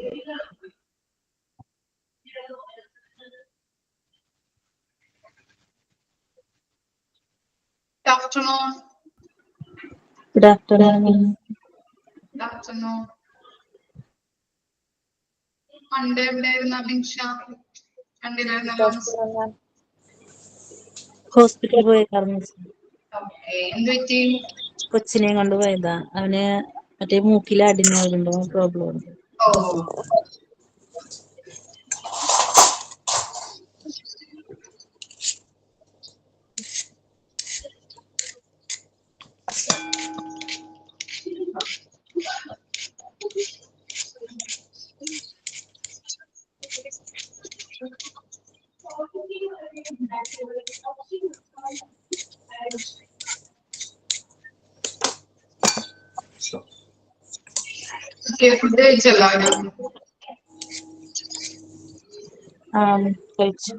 Good afternoon. Good afternoon. Good afternoon. Monday എവിടെയായിരുന്നു അഭിൻഷ? കണ്ടില്ലായിരുന്നല്ലോ. ഹോസ്പിറ്റലിൽ പോയേക്കായിരുന്നു. എന്ത് പറ്റി? കൊച്ചിനെ കൊണ്ടുപോയതാ. അവന് മറ്റേ മൂക്കിൽ അടിഞ്ഞതുണ്ടോ പ്രോബ്ലം ഉണ്ട്. ഓ ഫുഡ് കഴിച്ചല്ലോ. കഴിച്ചു.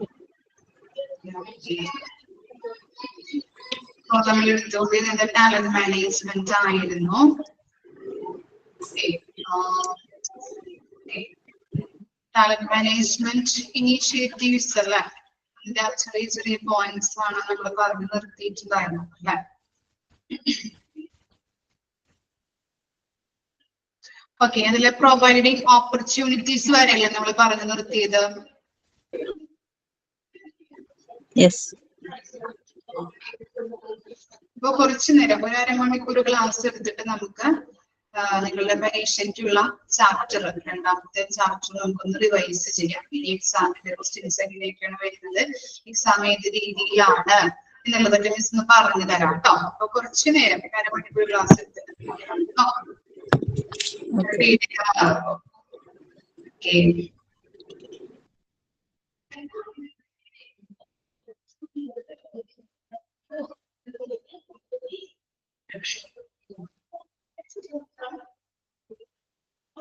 നമ്മൾ എടുത്തുകൊണ്ടിരുന്നത് ടാലന്റ് മാനേജ്മെന്റ് ആയിരുന്നു. ടാലന്റ് മാനേജ്മെന്റ് ഇനീഷ്യേറ്റീവ്സ് അല്ലെ, അതിന്റെ ചെറിയ ചെറിയ പോയിന്റ്സ് ആണ് നമ്മൾ പറഞ്ഞു നിർത്തിയിട്ടുണ്ടായിരുന്നു അല്ലെ. ഓക്കെ, അതിലെ പ്രൊവൈഡിങ് ഓപ്പർച്യൂണിറ്റീസ് വരെയല്ലേ നമ്മൾ പറഞ്ഞു നിർത്തിയത്. ഇപ്പൊ കുറച്ചു നേരം ഒരു അരമണിക്കൂർ ക്ലാസ് എടുത്തിട്ട് നമുക്ക് നിങ്ങളുടെ പരീക്ഷയ്ക്കുള്ള ചാപ്റ്റർ, രണ്ടാമത്തെ ചാപ്റ്റർ നമുക്കൊന്ന് റിവൈസ് ചെയ്യാം. ഇനി എക്സാമിന്റെ ക്വസ്റ്റ്യൻസ് എങ്ങനെയൊക്കെയാണ് വരുന്നത്, എക്സാം ഏത് രീതിയിലാണ് എന്നുള്ളതൊക്കെ മിസ് ഒന്ന് പറഞ്ഞു തരാം കേട്ടോ. അപ്പൊ കുറച്ചു നേരം അരമണിക്കൂർ ക്ലാസ് എടുത്തിട്ട്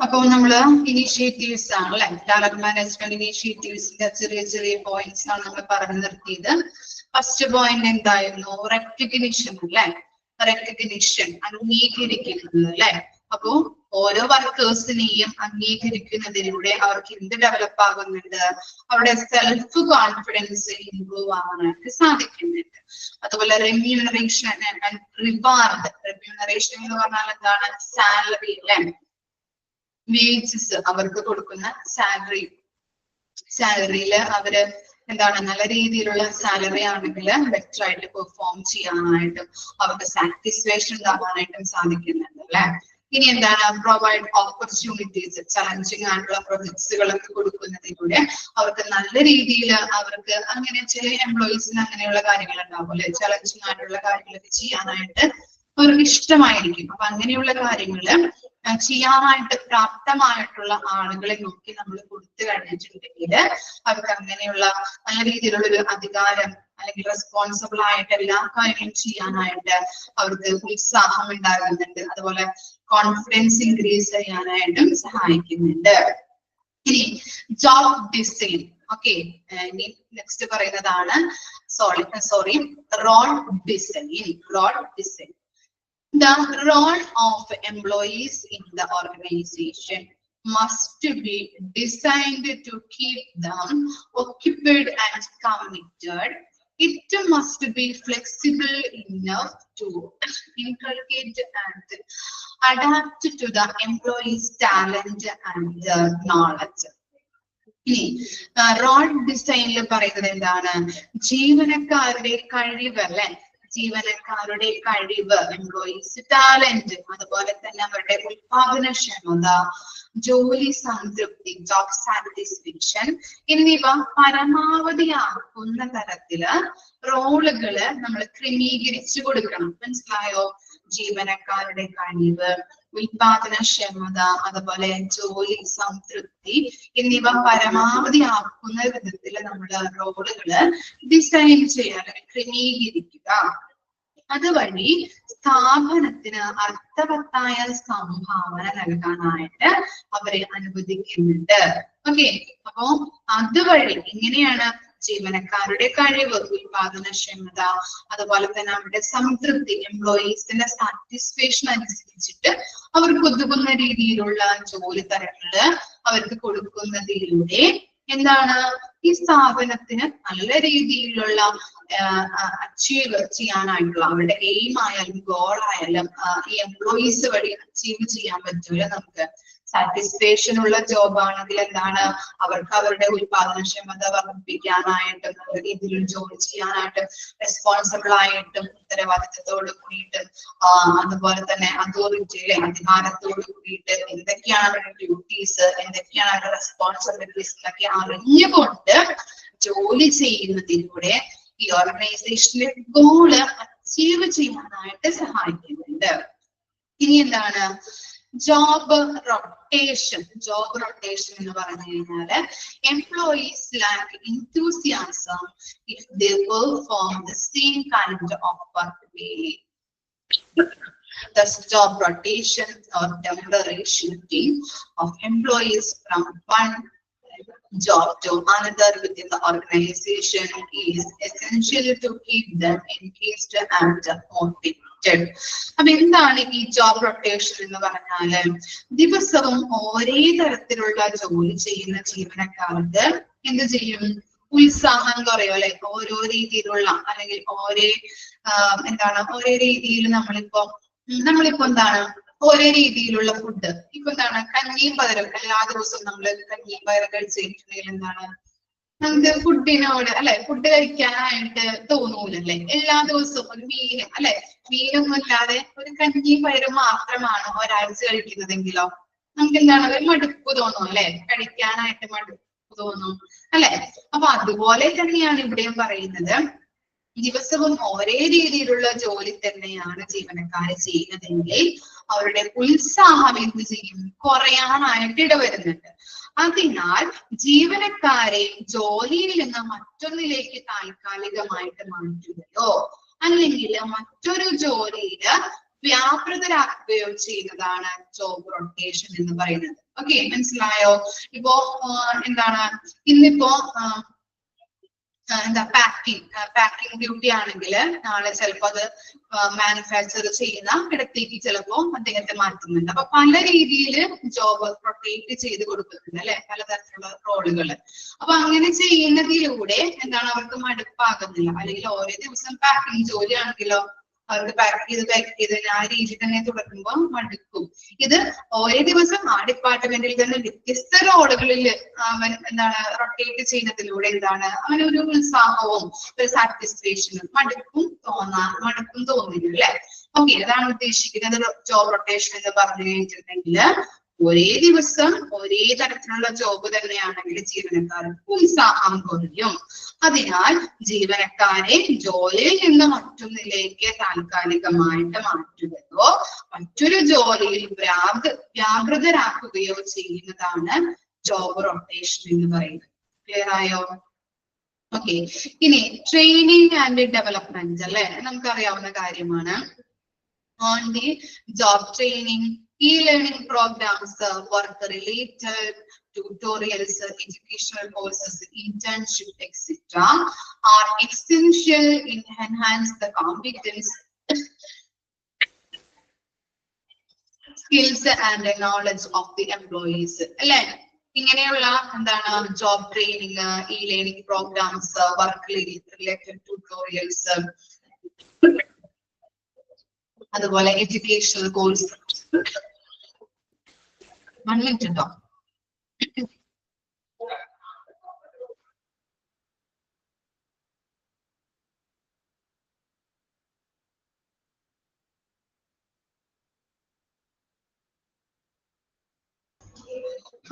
അപ്പൊ നമ്മള് ഇനീഷ്യേറ്റീവ്സ് ആണ് അല്ലെ, ടാലന്റ് മാനേജ്മെന്റ് ഇനീഷ്യേറ്റീവ്സിന്റെ ചെറിയ ചെറിയ പോയിന്റ്സ് ആണ് നമ്മൾ പറഞ്ഞു നിർത്തിയത്. ഫസ്റ്റ് പോയിന്റ് എന്തായിരുന്നു? റെക്കഗ്നിഷൻ അല്ലെ, റെക്കഗ്നിഷൻ അംഗീകരിക്കുന്നത് അല്ലെ. അപ്പോ ഓരോ വർക്കേഴ്സിനെയും അംഗീകരിക്കുന്നതിലൂടെ അവർക്ക് എന്ത് ഡെവലപ്പ് ആകുന്നുണ്ട്? അവരുടെ സെൽഫ് കോൺഫിഡൻസ് ഇംപ്രൂവ് ആവാനായിട്ട് സാധിക്കുന്നുണ്ട്. അതുപോലെ റെമ്യൂണറേഷൻ ആൻഡ് റിവാർഡ്. റെമ്യൂണറേഷൻ എന്ന് പറഞ്ഞാൽ എന്താണ്? സാലറി അല്ലെ, വേജസ്, അവർക്ക് കൊടുക്കുന്ന സാലറിയില് അവര് എന്താണ്, നല്ല രീതിയിലുള്ള സാലറി ആണെങ്കിൽ ബെറ്റർ ആയിട്ട് പെർഫോം ചെയ്യാനായിട്ടും അവർക്ക് സാറ്റിസ്ഫാക്ഷൻ ഉണ്ടാവാനായിട്ടും സാധിക്കുന്നുണ്ട് അല്ലെ. ഇനി എന്താണ്? പ്രൊവൈഡ് ഓപ്പർച്യൂണിറ്റീസ്, ചലഞ്ചിങ് ആയിട്ടുള്ള പ്രൊജക്ട്സുകളൊക്കെ കൊടുക്കുന്നതിലൂടെ അവർക്ക് നല്ല രീതിയിൽ അവർക്ക് അങ്ങനെ ചില എംപ്ലോയീസിന് അങ്ങനെയുള്ള കാര്യങ്ങൾ ഉണ്ടാവും അല്ലെ, ചലഞ്ചിങ് ആയിട്ടുള്ള കാര്യങ്ങളൊക്കെ ചെയ്യാനായിട്ട് അവർക്ക് ഇഷ്ടമായിരിക്കും. അപ്പൊ അങ്ങനെയുള്ള കാര്യങ്ങള് ചെയ്യാനായിട്ട് പ്രാപ്തമായിട്ടുള്ള ആളുകളെ നോക്കി നമ്മൾ കൊടുത്തു കഴിഞ്ഞിട്ടുണ്ടെങ്കിൽ അവർക്ക് അങ്ങനെയുള്ള നല്ല രീതിയിലുള്ള ഒരു അധികാരം അല്ലെങ്കിൽ റെസ്പോൺസിബിൾ ആയിട്ട് എല്ലാ കാര്യങ്ങളും ചെയ്യാനായിട്ട് അവർക്ക് ഉത്സാഹം ഉണ്ടാകുന്നുണ്ട്. അതുപോലെ കോൺഫിഡൻസ് ഇൻക്രീസ് ചെയ്യാനായിട്ടും സഹായിക്കുന്നുണ്ട്. ഇനി ജോബ് ഡിസൈൻ. ഓക്കെ, ഇനി നെക്സ്റ്റ് പറയുന്നതാണ് role design. Role design. The role of employees in the organization must be designed to keep them occupied and committed. It must be flexible enough to inculcate and adapt to the employees' talent and knowledge. Role ഡിസൈനിൽ പറയുന്നത് എന്താണ്? ജീവനക്കാരുടെ കഴിവ് അല്ലെ, ജീവനക്കാരുടെ കഴിവ്, employees talent, അതുപോലെ തന്നെ അവരുടെ ഉത്പാദനക്ഷമത, ജോലി സംതൃപ്തി, ജോബ് സാറ്റിസ്ഫാക്ഷൻ എന്നിവ പരമാവധിയാക്കുന്ന തരത്തില് റോളുകള് നമ്മൾ ക്രമീകരിച്ചു കൊടുക്കണം. മനസ്സിലായോ? ജീവനക്കാരുടെ കഴിവ്, ഉത്പാദനക്ഷമത, അതുപോലെ ജോലി സംതൃപ്തി എന്നിവ പരമാവധിയാക്കുന്ന വിധത്തിൽ നമ്മൾ റോളുകള് ഡിസൈൻ ചെയ്യാൻ, ക്രമീകരിക്കുക. അതുവഴി സ്ഥാപനത്തിന് അർത്ഥവത്തായ സംഭാവന നൽകാനായിട്ട് അവരെ അനുവദിക്കുന്നുണ്ട്. ഓക്കെ, അപ്പോ അതുവഴി ഇങ്ങനെയാണ് ജീവനക്കാരുടെ കഴിവ്, ഉൽപാദനക്ഷമത, അതുപോലെ തന്നെ അവരുടെ സംതൃപ്തി, എംപ്ലോയീസിന്റെ സാറ്റിസ്ഫാക്ഷൻ അനുസരിച്ചിട്ട് അവർക്ക് ഒതുങ്ങുന്ന രീതിയിലുള്ള ജോലി തരങ്ങള് അവർക്ക് കൊടുക്കുന്നതിലൂടെ എന്താണ് ഈ സ്ഥാപനത്തിന് നല്ല രീതിയിലുള്ള അച്ചീവ് ചെയ്യാനായിട്ടുള്ള അവരുടെ എയിം ആയാലും ഗോൾ ആയാലും ഈ എംപ്ലോയീസ് വഴി അച്ചീവ് ചെയ്യാൻ പറ്റൂല. നമുക്ക് സാറ്റിസ്ഫാക്ഷൻ ഉള്ള ജോബ് ആണെങ്കിൽ എന്താണ് അവർക്ക് അവരുടെ ഉൽപാദനക്ഷമത വർദ്ധിപ്പിക്കാനായിട്ടും നല്ല രീതിയിൽ ജോലി ചെയ്യാനായിട്ടും റെസ്പോൺസിബിൾ ആയിട്ടും ഉത്തരവാദിത്തത്തോട് കൂടിയിട്ട് അതുപോലെ തന്നെ അതോറിറ്റിയിലെ അധികാരത്തോട് കൂടിയിട്ട് എന്തൊക്കെയാണ് അവരുടെ ഡ്യൂട്ടീസ്, എന്തൊക്കെയാണ് അവരുടെ റെസ്പോൺസിബിലിറ്റീസ് എന്നൊക്കെ അറിഞ്ഞുകൊണ്ട് ജോലി ചെയ്യുന്നതിലൂടെ ഈ ഓർഗനൈസേഷന്റെ ഗോള് അച്ചീവ് ചെയ്യാനായിട്ട് സഹായിക്കുന്നുണ്ട്. ഇനി എന്താണ് ജോബ് റൊട്ടേഷൻ? ജോബ് റൊട്ടേഷൻ എന്ന് പറഞ്ഞു കഴിഞ്ഞാല് employees lack enthusiasm if they perform the same kind of work daily. Thus, job rotation or temporary shifting of employees from one job to another within the organization is essential to keep them engaged and motivated. അപ്പൊ എന്താണ് ഈ job rotation എന്ന് പറഞ്ഞാല് ദിവസവും ഒരേ തരത്തിലുള്ള ജോലി ചെയ്യുന്ന ജീവനക്കാർക്ക് എന്ത് ചെയ്യും? ഉത്സാഹം എന്ന് പറയും അല്ലെ. ഓരോ രീതിയിലുള്ള അല്ലെങ്കിൽ ഒരേ രീതിയിൽ നമ്മളിപ്പോ എന്താണ് ഒരേ രീതിയിലുള്ള ഫുഡ്, ഇപ്പൊ എന്താണ് കഞ്ഞിയും പയറും എല്ലാ ദിവസവും നമ്മള് കഞ്ഞിയും പയറും കഴിച്ചിട്ടുണ്ടെങ്കിൽ എന്താണ് നമുക്ക് ഫുഡിനോട് അല്ലെ ഫുഡ് കഴിക്കാനായിട്ട് തോന്നൂലല്ലേ. എല്ലാ ദിവസവും ഒരു മീൻ അല്ലെ, മീനൊന്നും ഇല്ലാതെ ഒരു കഞ്ഞിയും പയറും മാത്രമാണ് ഒരാഴ്ച കഴിക്കുന്നതെങ്കിലോ നമുക്ക് എന്താണ് ഒരു മടുപ്പ് തോന്നും അല്ലെ, കഴിക്കാനായിട്ട് മടുപ്പ് തോന്നും അല്ലെ. അപ്പൊ അതുപോലെ തന്നെയാണ് ഇവിടെയും പറയുന്നത്. ദിവസവും ഒരേ രീതിയിലുള്ള ജോലി തന്നെയാണ് ജീവനക്കാർ ചെയ്യുന്നതെങ്കിൽ അവരുടെ ഉത്സാഹം എന്ത് ചെയ്യും? കുറയാനായിട്ട് ഇടവരുന്നുണ്ട്. അതിനാൽ ജീവനക്കാരെ ജോലിയിൽ നിന്ന് മറ്റൊന്നിലേക്ക് താൽക്കാലികമായിട്ട് മാറ്റുകയോ അല്ലെങ്കിൽ മറ്റൊരു ജോലിയില് വ്യാപൃതരാക്കുകയോ ചെയ്യുന്നതാണ് ജോബ് റൊട്ടേഷൻ എന്ന് പറയുന്നത്. ഓക്കെ, മനസ്സിലായോ? ഇപ്പോ എന്താണ് ഇന്നിപ്പോ പാക്കിംഗ് ഡ്യൂട്ടി ആണെങ്കിൽ നാളെ ചിലപ്പോ അത് മാനുഫാക്ചർ ചെയ്യുന്ന ഇടത്തേക്ക് ചിലപ്പോ അദ്ദേഹത്തെ മാറ്റുന്നുണ്ട്. അപ്പൊ പല രീതിയിൽ ജോബ് റൊട്ടേറ്റ് ചെയ്ത് കൊടുക്കുന്നുണ്ട് അല്ലെ, പലതരത്തിലുള്ള റോളുകള്. അപ്പൊ അങ്ങനെ ചെയ്യുന്നതിലൂടെ എന്താണ് അവർക്ക് മടുപ്പാകുന്നില്ല. അല്ലെങ്കിൽ ഓരോ ദിവസം പാക്കിംഗ് ജോലി ആണെങ്കിലോ അവർക്ക് പാക്ക് ചെയ്ത് ആ രീതി തന്നെ തുടരുമ്പോൾ മടുക്കും. ഇത് ഓരോ ദിവസം ആ ഡിപ്പാർട്ട്മെന്റിൽ തന്നെ വ്യത്യസ്ത റോളുകളിൽ അവൻ എന്താണ് റൊട്ടേറ്റ് ചെയ്യുന്നതിലൂടെ എന്താണ് അവനൊരു ഉത്സാഹവും ഒരു സാറ്റിസ്ഫാക്ഷനും മടുക്കും തോന്നില്ല അല്ലെ. ഓക്കെ, അതാണ് ഉദ്ദേശിക്കുന്നത് ജോബ് റൊട്ടേഷൻ എന്ന് പറഞ്ഞു കഴിഞ്ഞിട്ടുണ്ടെങ്കിൽ ഒരേ ദിവസം ഒരേ തരത്തിലുള്ള ജോബ് തന്നെയാണെങ്കിൽ ജീവനക്കാർക്ക് ഉത്സാഹം കുറയും. അതിനാൽ ജീവനക്കാരെ ജോലിയിൽ നിന്ന് മറ്റൊന്നിലേക്ക് താൽക്കാലികമായിട്ട് മാറ്റുകയോ മറ്റൊരു ജോലിയിൽ വ്യാപൃതരാക്കുകയോ ചെയ്യുന്നതാണ് ജോബ് റൊട്ടേഷൻ എന്ന് പറയുന്നത്. ക്ലിയർ ആയോ? ഓക്കെ, ഇനി ട്രെയിനിങ് ആൻഡ് ഡെവലപ്മെന്റ് അല്ലെ, നമുക്കറിയാവുന്ന കാര്യമാണ്. On the job training, e-learning programs, work-related tutorials, educational courses, internship, etc. are essential in enhance the competence, skills and knowledge of the employees. അല്ലെ, ഇങ്ങനെയുള്ള എന്താണ് job training, e-learning programmes, work related tutorials, അതുപോലെ educational course. 1 minute ഉണ്ടോ?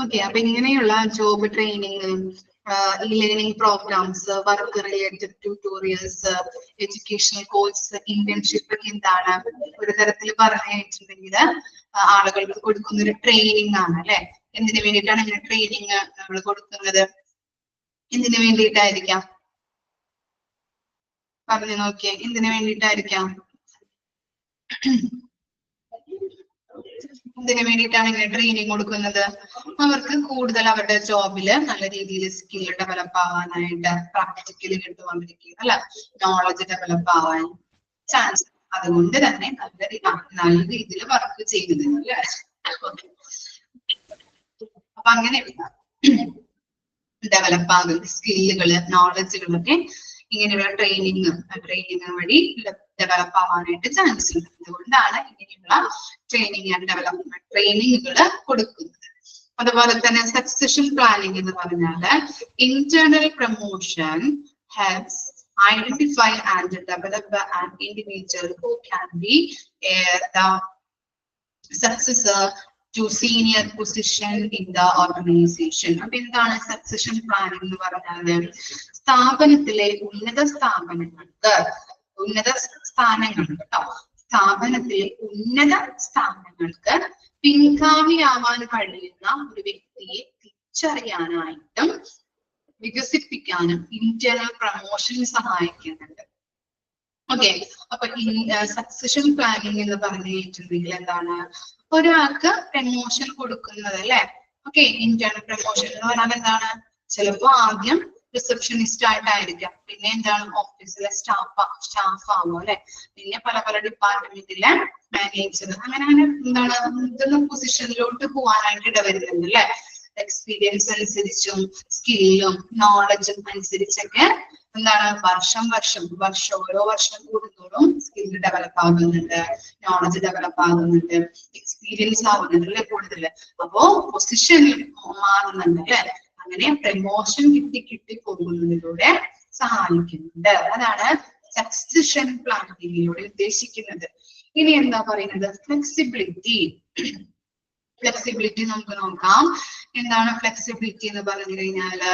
Okay, അപ്പൊ ഇങ്ങനെയുള്ള job training, e-learning programs, work related tutorials, educational course, internship ഒക്കെ എന്താണ് ഒരു തരത്തിൽ പറഞ്ഞിട്ടുണ്ടെങ്കിൽ ആളുകൾക്ക് കൊടുക്കുന്ന ഒരു ട്രെയിനിങ് ആണ് അല്ലെ. എന്തിനു വേണ്ടിയിട്ടാണ് ഇങ്ങനെ ട്രെയിനിങ് നമ്മൾ കൊടുക്കുന്നത്? എന്തിനു വേണ്ടിയിട്ടായിരിക്കാം? പറഞ്ഞു നോക്കിയേ, എന്തിനു വേണ്ടിയിട്ടായിരിക്കാം? ഇതിനു വേണ്ടിയിട്ടാണ് ഇങ്ങനെ ട്രെയിനിങ് കൊടുക്കുന്നത്. അവർക്ക് കൂടുതൽ അവരുടെ ജോബില് നല്ല രീതിയിൽ സ്കിൽ ഡെവലപ്പ് ആവാനായിട്ട്, പ്രാക്ടിക്കലി കിട്ടും അവർക്ക് അല്ല, നോളജ് ഡെവലപ്പ് ആവാൻ ചാൻസ്. അതുകൊണ്ട് തന്നെ നല്ല രീതിയിൽ വർക്ക് ചെയ്യുന്നത് അല്ലേ. അപ്പൊ അങ്ങനെ ഡെവലപ്പ് ആകുന്ന സ്കില്ലുകള്, നോളജുകളൊക്കെ ഇങ്ങനെയുള്ള ട്രെയിനിങ് വഴി ഡെവലപ്പ് ആവാനായിട്ട് ചാൻസ് ഉണ്ട്. അതുകൊണ്ടാണ് ഇങ്ങനെയുള്ള ട്രെയിനിങ് ആൻഡ് ഡെവലപ്മെന്റ് ട്രെയിനിങ്ങുകൾ കൊടുക്കുന്നത്. അതുപോലെ തന്നെ സക്സഷൻ പ്ലാനിങ് എന്ന് പറഞ്ഞാല് internal promotion helps identify and develop an individual who can be the successor to senior position in the organization. അപ്പൊ എന്താണ് സക്സഷൻ പ്ലാനിംഗ് എന്ന് പറഞ്ഞാല് സ്ഥാപനത്തിലെ ഉന്നത സ്ഥാനങ്ങൾ കേട്ടോ, സ്ഥാപനത്തിലെ ഉന്നത സ്ഥാനങ്ങൾക്ക് പിൻഗാമിയാവാൻ കഴിയുന്ന ഒരു വ്യക്തിയെ തിരിച്ചറിയാനായിട്ടും വികസിപ്പിക്കാനും ഇന്റേണൽ പ്രൊമോഷൻ സഹായിക്കുന്നുണ്ട്. ഓക്കെ, അപ്പൊ സക്സഷൻ പ്ലാനിങ് എന്ന് പറഞ്ഞിട്ടുണ്ടെങ്കിൽ എന്താണ്, ഒരാൾക്ക് പ്രമോഷൻ കൊടുക്കുന്നത് അല്ലെ. ഓക്കെ, ഇന്റേണൽ പ്രമോഷൻ എന്ന് പറഞ്ഞാൽ എന്താണ്, ചിലപ്പോ ആദ്യം റിസപ്ഷനിസ്റ്റ് ആയിട്ടായിരിക്കാം, പിന്നെ എന്താണ് ഓഫീസിലെ സ്റ്റാഫ് ആവും അല്ലെ, പിന്നെ പല ഡിപ്പാർട്ട്മെന്റിലെ മാനേജർ, അങ്ങനെ എന്താണ് ഇതൊന്നും പൊസിഷനിലോട്ട് പോകാനായിട്ട് ഇടവരുന്നുണ്ട് അല്ലെ. എക്സ്പീരിയൻസ് അനുസരിച്ചും സ്കില്ലും നോളജും അനുസരിച്ചൊക്കെ എന്താണ് ഓരോ വർഷം കൂടുന്നതോറും സ്കിൽ ഡെവലപ്പ് ആകുന്നുണ്ട്, നോളജ് ഡെവലപ്പ് ആകുന്നുണ്ട്, എക്സ്പീരിയൻസ് ആവുന്നുണ്ട് അല്ലെ കൂടുതൽ. അപ്പോ പൊസിഷൻ മാറുന്നുണ്ട് അല്ലെ. അങ്ങനെ പ്രമോഷൻ കിട്ടി പോകുന്നതിലൂടെ സഹായിക്കുന്നുണ്ട്. അതാണ് സക്സഷൻ പ്ലാനിങ്ങിലൂടെ ഉദ്ദേശിക്കുന്നത്. ഇനി എന്താ പറയുന്നത്, ഫ്ലെക്സിബിലിറ്റി നമുക്ക് നോക്കാം. എന്താണ് ഫ്ലെക്സിബിലിറ്റി എന്ന് പറഞ്ഞു കഴിഞ്ഞാല്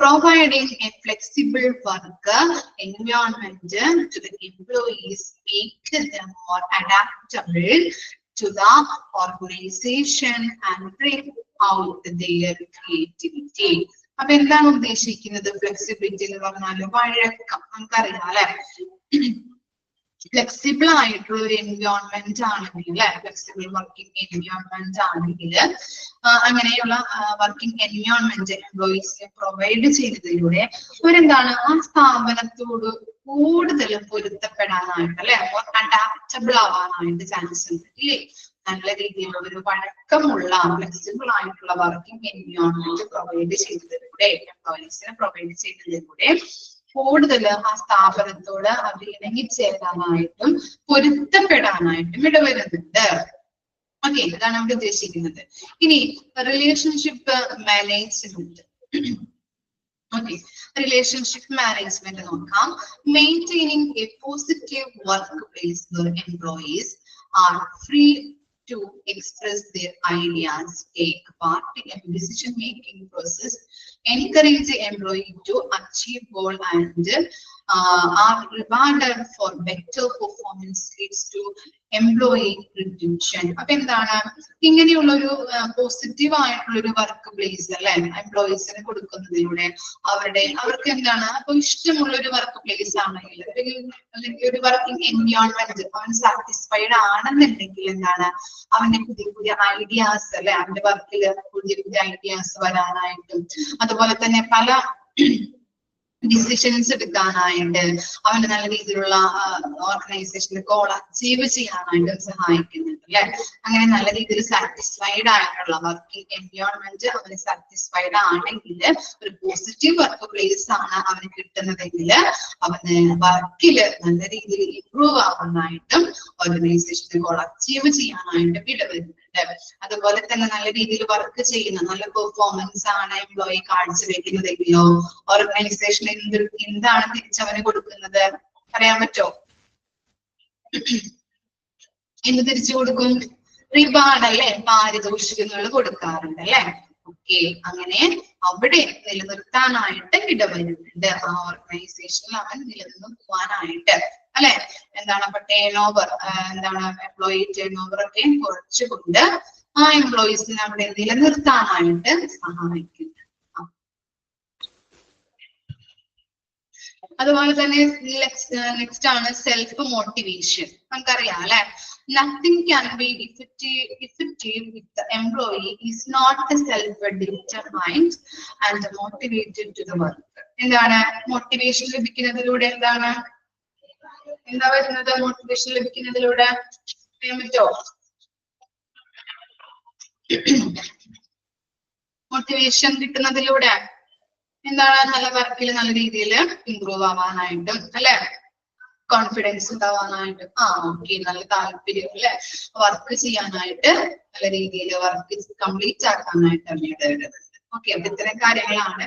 providing a flexible work environment to the employees make them more adaptable to the organisation and bring out their creativity. അപ്പൊ എന്താണ് ഉദ്ദേശിക്കുന്നത് ഫ്ലെക്സിബിലിറ്റി എന്ന് പറഞ്ഞാല് വഴക്കം, നമുക്കറിയാം അല്ലെ. ഫ്ലെക്സിബിൾ ആയിട്ടുള്ള ഒരു എൻവയോൺമെന്റ് ആണെങ്കിൽ, ഫ്ലെക്സിബിൾ വർക്കിംഗ് എൻവയോൺമെന്റ് ആണെങ്കിൽ, അങ്ങനെയുള്ള വർക്കിംഗ് എൻവയോൺമെന്റ് എംപ്ലോയീസിനെ പ്രൊവൈഡ് ചെയ്യുന്നതിലൂടെ അവരെന്താണ് ആ സ്ഥാപനത്തോട് കൂടുതൽ പൊരുത്തപ്പെടാനായിട്ട് അല്ലെ, അഡാപ്റ്റബിൾ ആവാനായിട്ട് ചാൻസ് ഉണ്ട് ഇല്ലേ. നല്ല രീതിയിലുള്ള ഒരു വഴക്കമുള്ള ഫ്ലെക്സിബിൾ ആയിട്ടുള്ള വർക്കിംഗ് എൻവയോൺമെന്റ് പ്രൊവൈഡ് ചെയ്യുന്നതിലൂടെ, എംപ്ലോയീസിനെ പ്രൊവൈഡ് ചെയ്യുന്നതിലൂടെ കൂടുതൽ ആ സ്ഥാപനത്തോട് അവർ ഇണങ്ങിച്ചേരാനായിട്ടും പൊരുത്തപ്പെടാനായിട്ടും ഇടവരുന്നുണ്ട്. ഓക്കെ, ഇതാണ് അവിടെ ഉദ്ദേശിക്കുന്നത്. ഇനി relationship management. Okay, relationship management നോക്കാം. Maintaining a positive workplace where employees are free to express their ideas, take part in decision-making process, encourage the employee to achieve goal and are rewarded for better performance leads to employee retention. അപ്പൊ എന്താണ് ഇങ്ങനെയുള്ള ഒരു positive ആയിട്ടുള്ള ഒരു work place അല്ലെ എംപ്ലോയീസിന് കൊടുക്കുന്നതിലൂടെ അവർക്ക് എന്താണ് അപ്പൊ ഇഷ്ടമുള്ള ഒരു വർക്ക് പ്ലേസ് ആണെങ്കിൽ അല്ലെങ്കിൽ ഒരു വർക്കിംഗ് എൻവയോൺമെന്റ് അവൻ സാറ്റിസ്ഫൈഡ് ആണെന്നുണ്ടെങ്കിൽ എന്താണ് അവന്റെ പുതിയ ഐഡിയാസ് അല്ലെ, അവന്റെ വർക്കിൽ പുതിയ ഐഡിയാസ് വരാനായിട്ടും അതുപോലെ തന്നെ പല ഡിസിഷൻസ് എടുക്കാനായിട്ട് അവന് നല്ല രീതിയിലുള്ള ഓർഗനൈസേഷന്റെ ഗോൾ അച്ചീവ് ചെയ്യാനായിട്ടും സഹായിക്കുന്നുണ്ട് അല്ലെ. അങ്ങനെ നല്ല രീതിയിൽ സാറ്റിസ്ഫൈഡ് ആയിട്ടുള്ള വർക്കിംഗ് എൻവയോൺമെന്റ് അവന് സാറ്റിസ്ഫൈഡ് ആണെങ്കിൽ, ഒരു പോസിറ്റീവ് വർക്ക് പ്ലേസ് ആണ് അവന് കിട്ടുന്നതെങ്കിൽ അവന് വർക്കില് നല്ല രീതിയിൽ ഇംപ്രൂവ് ആവാനായിട്ടും ഓർഗനൈസേഷന്റെ ഗോൾ അച്ചീവ് ചെയ്യാനായിട്ടും ഇടവരുന്നുണ്ട്. അതുപോലെ തന്നെ നല്ല രീതിയിൽ വർക്ക് ചെയ്യുന്ന നല്ല പെർഫോമൻസ് ആണ് എംപ്ലോയി കാഴ്ചവെക്കുന്നതെങ്കിലോ ഓർഗനൈസേഷൻ എന്താണ് തിരിച്ചവന് കൊടുക്കുന്നത് പറയാൻ പറ്റോ? എന്ത് തിരിച്ചു കൊടുക്കും? റിവാർഡ് അല്ലെ, പാരിതോഷികങ്ങൾ കൊടുക്കാറുണ്ട് അല്ലെ. ഓക്കെ, അങ്ങനെ അവിടെ നിലനിർത്താനായിട്ട് ഇടവരുന്നുണ്ട്. ആ ഓർഗനൈസേഷനിൽ അവൻ നിലനിന്ന് പോവാനായിട്ട് അല്ലെ. എന്താണ് അപ്പൊ ടേൺ ഓവർ, എന്താണ് എംപ്ലോയി ടേൺ ഓവർ ഒക്കെ കുറച്ചുകൊണ്ട് ആ എംപ്ലോയീസിനെ അവിടെ നിലനിർത്താനായിട്ട് സഹായിക്കുന്നു. അതുപോലെ തന്നെ നെക്സ്റ്റ് ആണ് സെൽഫ് മോട്ടിവേഷൻ. നമുക്കറിയാം അല്ലെ, nothing can be effective if the employee is not self-determined and motivated to the work. എന്താണ് മോട്ടിവേഷൻ ലഭിക്കുന്നതിലൂടെ? എന്താ വരുന്നത് മോട്ടിവേഷൻ ലഭിക്കുന്നതിലൂടെ? പറ്റോ? മോട്ടിവേഷൻ കിട്ടുന്നതിലൂടെ എന്താണ്? നല്ല വർക്കിൽ നല്ല രീതിയിൽ ഇംപ്രൂവ് ആവാനായിട്ടും അല്ലെ, കോൺഫിഡൻസ് ഉണ്ടാവാനായിട്ടും, ഓക്കെ, നല്ല താല്പര്യം അല്ലെ, വർക്ക് ചെയ്യാനായിട്ട്, നല്ല രീതിയിൽ വർക്ക് കംപ്ലീറ്റ് ആക്കാനായിട്ടാണ് ഇടപെടുന്നത്. ഓക്കെ, അപ്പൊ ഇത്തരം കാര്യങ്ങളാണ്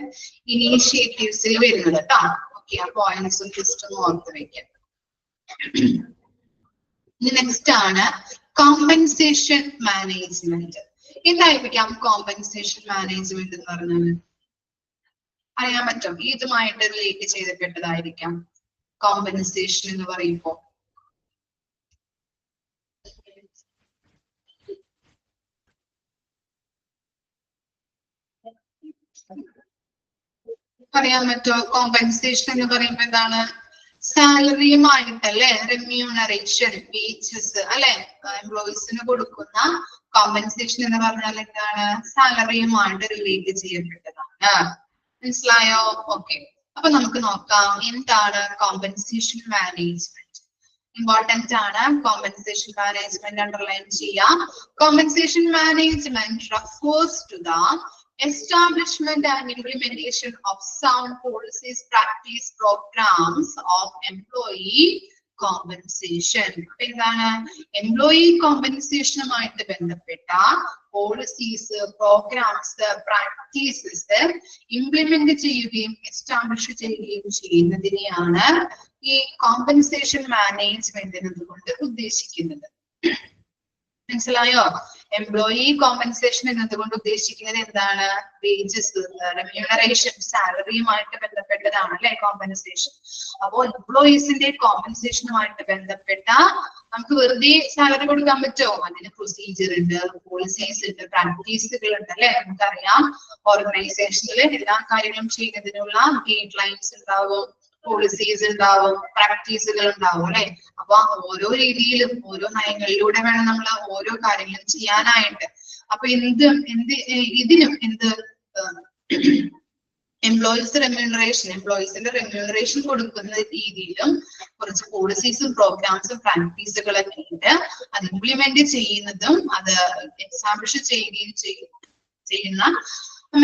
ഇനീഷ്യേറ്റീവ്സിൽ വരുന്നത് കേട്ടോ. ഓക്കെ, ആ പോയിന്റ്സും ജസ്റ്റ് ഒന്ന് ഓർത്ത് വെക്കാം. നെക്സ്റ്റ് ആണ് കോമ്പൻസേഷൻ മാനേജ്മെന്റ്. എന്തായിരിക്കാം കോമ്പൻസേഷൻ മാനേജ്മെന്റ് എന്ന് പറഞ്ഞാൽ? അറിയാൻ പറ്റും, ഇതുമായിട്ട് റിലേറ്റ് ചെയ്തിട്ടുള്ളതായിരിക്കാം കോമ്പൻസേഷൻ എന്ന് പറയുമ്പോ. പറയാൻ പറ്റുമോ? കോമ്പൻസേഷൻ എന്ന് പറയുമ്പോ എന്താണ്? സാലറിയുമായിട്ടല്ലേ, റെമ്യൂണറേഷൻ, വേജസ് അല്ലെ, എംപ്ലോയീസിന് കൊടുക്കുന്ന കോമ്പൻസേഷൻ എന്ന് പറഞ്ഞാൽ എന്താണ്? സാലറിയുമായിട്ട് റിലേറ്റ് ചെയ്യപ്പെട്ടതാണ്. മനസ്സിലായോ? ഓക്കെ, അപ്പൊ നമുക്ക് നോക്കാം എന്താണ് കോമ്പൻസേഷൻ മാനേജ്മെന്റ്. ഇമ്പോർട്ടന്റ് ആണ് കോമ്പൻസേഷൻ മാനേജ്മെന്റ്, അണ്ടർലൈൻ ചെയ്യാം. Compensation management refers to the establishment and implementation of sound policies, practice, programs of employee compensation. അപ്പൊ എന്താണ്? എംപ്ലോയി കോമ്പൻസേഷനുമായിട്ട് ബന്ധപ്പെട്ട പോളിസീസ്, പ്രോഗ്രാംസ്, പ്രാക്ടീസസ് ഇംപ്ലിമെന്റ് ചെയ്യുകയും എസ്റ്റാബ്ലിഷ് ചെയ്യുകയും ചെയ്യുന്നതിനെയാണ് ഈ കോമ്പൻസേഷൻ മാനേജ്മെന്റ് എന്നതുകൊണ്ട് ഉദ്ദേശിക്കുന്നത്. മനസ്സിലായോ? എംപ്ലോയി കോമ്പൻസേഷൻ എന്നതുകൊണ്ട് ഉദ്ദേശിക്കുന്നത് എന്താണ്? വേജസ്, റെമ്യൂണറേഷൻ, സാലറിയുമായിട്ട് ബന്ധപ്പെട്ടതാണ് അല്ലെ കോമ്പൻസേഷൻ. അപ്പോ എംപ്ലോയീസിന്റെ കോമ്പൻസേഷനുമായിട്ട് ബന്ധപ്പെട്ട നമുക്ക് വെറുതെ സാലറി കൊടുക്കാൻ പറ്റുമോ? അതിന് പ്രൊസീജിയർ ഉണ്ട്, പോളിസീസ് ഉണ്ട്, പ്രാക്ടീസുകൾ ഉണ്ട് അല്ലെ. നമുക്കറിയാം ഓർഗനൈസേഷനിൽ എല്ലാ കാര്യങ്ങളും ചെയ്യുന്നതിനുള്ള ഗൈഡ് ലൈൻസ് ഉണ്ടാവും, പോളിസീസ് ഉണ്ടാവും, പ്രാക്ടീസുകൾ ഉണ്ടാവും അല്ലെ. അപ്പൊ ഓരോ രീതിയിലും ഓരോ നയങ്ങളിലൂടെ വേണം നമ്മൾ ഓരോ കാര്യങ്ങളും ചെയ്യാനായിട്ട്. അപ്പൊ ഇതിനും എംപ്ലോയീസിന്റെ റെമ്യൂണറേഷൻ കൊടുക്കുന്ന രീതിയിലും കുറച്ച് പോളിസീസും പ്രോഗ്രാംസും പ്രാക്ടീസുകളൊക്കെ ഉണ്ട്. അത് ഇംപ്ലിമെന്റ് ചെയ്യുന്നതും അത് എസ്റ്റാബ്ലിഷ് ചെയ്യുകയും ചെയ്യുന്ന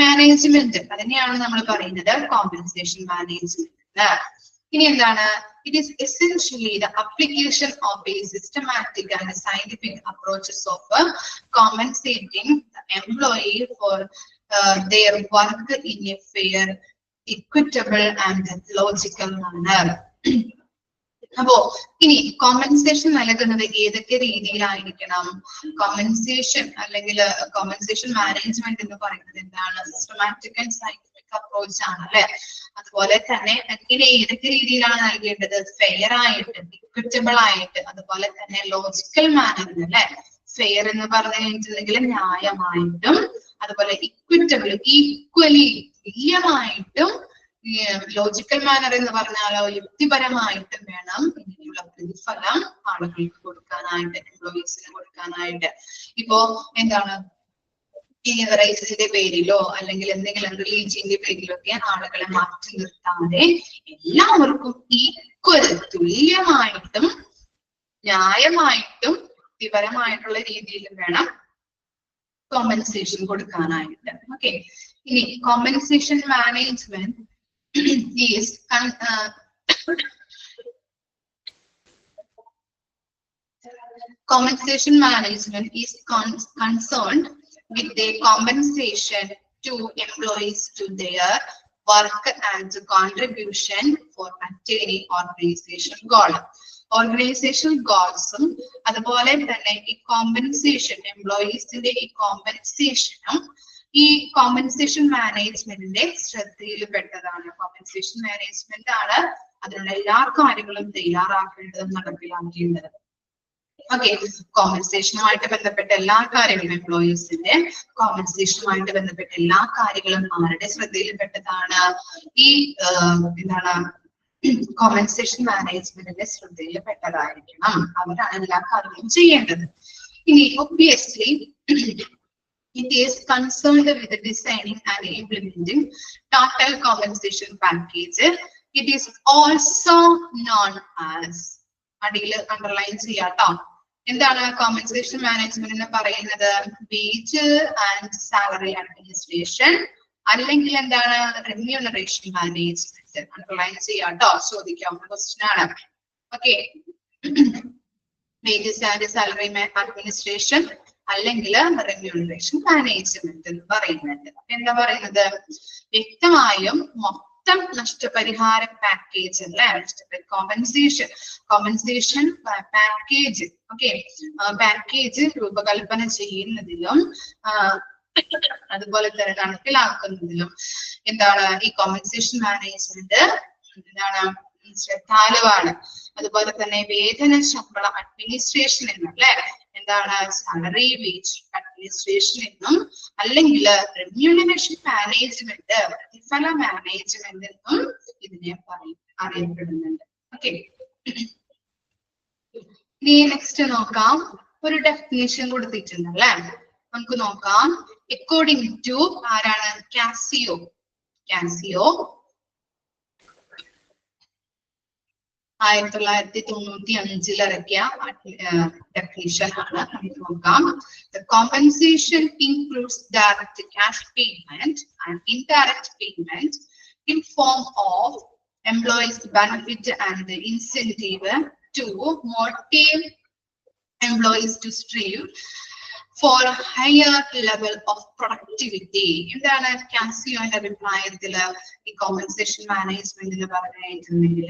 മാനേജ്മെന്റ്, അതിനെയാണ് നമ്മൾ പറയുന്നത് കോമ്പൻസേഷൻ മാനേജ്മെന്റ്. ഇനി എന്താണ്? It is essentially the application of a systematic and scientific approaches of compensating the employee for their work in a fair, equitable and logical manner. അപ്പോ ഇനി കോമ്പൻസേഷൻ നൽകുന്നത് ഏതൊക്കെ രീതിയിലായിരിക്കണം? കോമ്പൻസേഷൻ അല്ലെങ്കിൽ കോമ്പൻസേഷൻ മാനേജ്മെന്റ് എന്ന് പറയുന്നത് എന്താണ്? സിസ്റ്റമാറ്റിക് ആൻഡ് സയന്റിഫിക് അപ്രോച്ച് ആണ് അല്ലെ. അതുപോലെ തന്നെ ഇങ്ങനെ ഏതൊക്കെ രീതിയിലാണ് നൽകേണ്ടത്? ഫെയർ ആയിട്ട്, ഇക്വിറ്റബിൾ ആയിട്ട്, അതുപോലെ തന്നെ ലോജിക്കൽ മാനറിൽ അല്ലെ. ഫെയർ എന്ന് പറഞ്ഞു കഴിഞ്ഞിട്ടുണ്ടെങ്കിൽ ന്യായമായിട്ടും, അതുപോലെ ഇക്വിറ്റബിൾ ഈക്വലി തുല്യമായിട്ടും, ലോജിക്കൽ മാനർ എന്ന് പറഞ്ഞാലോ യുക്തിപരമായിട്ടും വേണം ഇങ്ങനെയുള്ള പ്രതിഫലം ആളുകൾക്ക് കൊടുക്കാനായിട്ട്, എംപ്ലോയീസിന് കൊടുക്കാനായിട്ട്. ഇപ്പോ എന്താണ്? ഈ റൈസിന്റെ പേരിലോ അല്ലെങ്കിൽ എന്തെങ്കിലും റിലീജിയന്റെ പേരിലോ ഒക്കെ ആളുകളെ മാറ്റി നിർത്താതെ എല്ലാവർക്കും ഈക്വൽ, തുല്യമായിട്ടും ന്യായമായിട്ടും യുക്തിപരമായിട്ടുള്ള രീതിയിലും വേണം കോമ്പൻസേഷൻ കൊടുക്കാനായിട്ട്. ഓക്കെ, ഇനി compensation management is compensation management is concerned with the compensation to employees to their work and contribution for attaining organization goal. Organizational goals അതുപോലെ തന്നെ ഈ കോമ്പൻസേഷൻ, എംപ്ലോയീസിന്റെ ഈ കോമ്പൻസേഷനും ഈ കോമ്പൻസേഷൻ മാനേജ്മെന്റിന്റെ ശ്രദ്ധയിൽ പെട്ടതാണ്. കോമ്പൻസേഷൻ മാനേജ്മെന്റ് ആണ് അതിനുള്ള എല്ലാ കാര്യങ്ങളും തയ്യാറാക്കേണ്ടതും നടപ്പിലാക്കേണ്ടത്. ഓക്കെ, കോമ്പൻസേഷനുമായിട്ട് ബന്ധപ്പെട്ട എല്ലാ കാര്യങ്ങളും, എംപ്ലോയീസിന്റെ കോമ്പൻസേഷനുമായിട്ട് ബന്ധപ്പെട്ട എല്ലാ കാര്യങ്ങളും ആരുടെ ശ്രദ്ധയിൽ പെട്ടതാണ്? ഈ എന്താണ് കോമ്പൻസേഷൻ മാനേജ്മെന്റിന്റെ ശ്രദ്ധയിൽപ്പെട്ടതായിരിക്കണം. അവരാണ് എല്ലാ കാര്യങ്ങളും ചെയ്യേണ്ടത്. ഇനി obviously it is concerned with designing and implementing total compensation package. It is also known as അടിയിൽ അണ്ടർലൈൻ ചെയ്യാട്ടോ. എന്താണ് കോമ്പൻസേഷൻ മാനേജ്മെന്റ് എന്ന് പറയുന്നത്? വേജ് ആൻഡ് സാലറി അഡ്മിനിസ്ട്രേഷൻ അല്ലെങ്കിൽ എന്താണ് റെമ്യൂണറേഷൻ മാനേജ്മെന്റ്. അണ്ടർലൈൻ ചെയ്യാട്ടോ, ചോദിക്കാവുന്ന ക്വസ്റ്റ്യൻ ആണ്. Okay, wages and salary administration അല്ലെങ്കിൽ റെമ്യൂണറേഷൻ മാനേജ്മെന്റ് എന്ന് പറയുന്നുണ്ട്. എന്താ പറയുന്നത്? വ്യക്തമായും മൊത്തം നഷ്ടപരിഹാര പാക്കേജ് അല്ലെ, കോമ്പൻസേഷൻ പാക്കേജ്. ഓക്കെ, പാക്കേജ് രൂപകൽപ്പന ചെയ്യുന്നതിലും അതുപോലെ തന്നെ നടപ്പിലാക്കുന്നതിലും എന്താണ് ഈ കോമ്പൻസേഷൻ മാനേജ്മെന്റ് എന്താണ് ശ്രദ്ധാലുവാണ്. അതുപോലെ തന്നെ വേതന ശമ്പള അഡ്മിനിസ്ട്രേഷൻ എന്നല്ലേ എന്താണ് സാലറി വേജ് അഡ്മിനിസ്ട്രേഷൻ എന്നും അല്ലെങ്കിൽ റെമ്യൂണറേഷൻ മാനേജ്മെന്റ് പ്രതിഫല മാനേജ്മെന്റ് എന്നും ഇതിനെ അറിയപ്പെടുന്നുണ്ട്. ഓക്കെ, ഇനി നെക്സ്റ്റ് നോക്കാം. ഒരു ഡെഫിനിഷൻ കൊടുത്തിട്ടുണ്ട് അല്ലെ, നമുക്ക് നോക്കാം. അക്കോർഡിംഗ് ടു ആരാണ്? കാസിയോ 1995 ഇറക്കിയ ഡെഫിനിഷൻ ആണ്. നോക്കാം. The compensation includes direct cash payment and indirect payment in form of employees' benefit and the incentive to motivate employees to strive for a higher level of productivity. എന്താണ് കാസിയോന്റെ അഭിപ്രായത്തില് ഈ compensation management എന്ന് പറഞ്ഞിട്ടുണ്ടെങ്കിൽ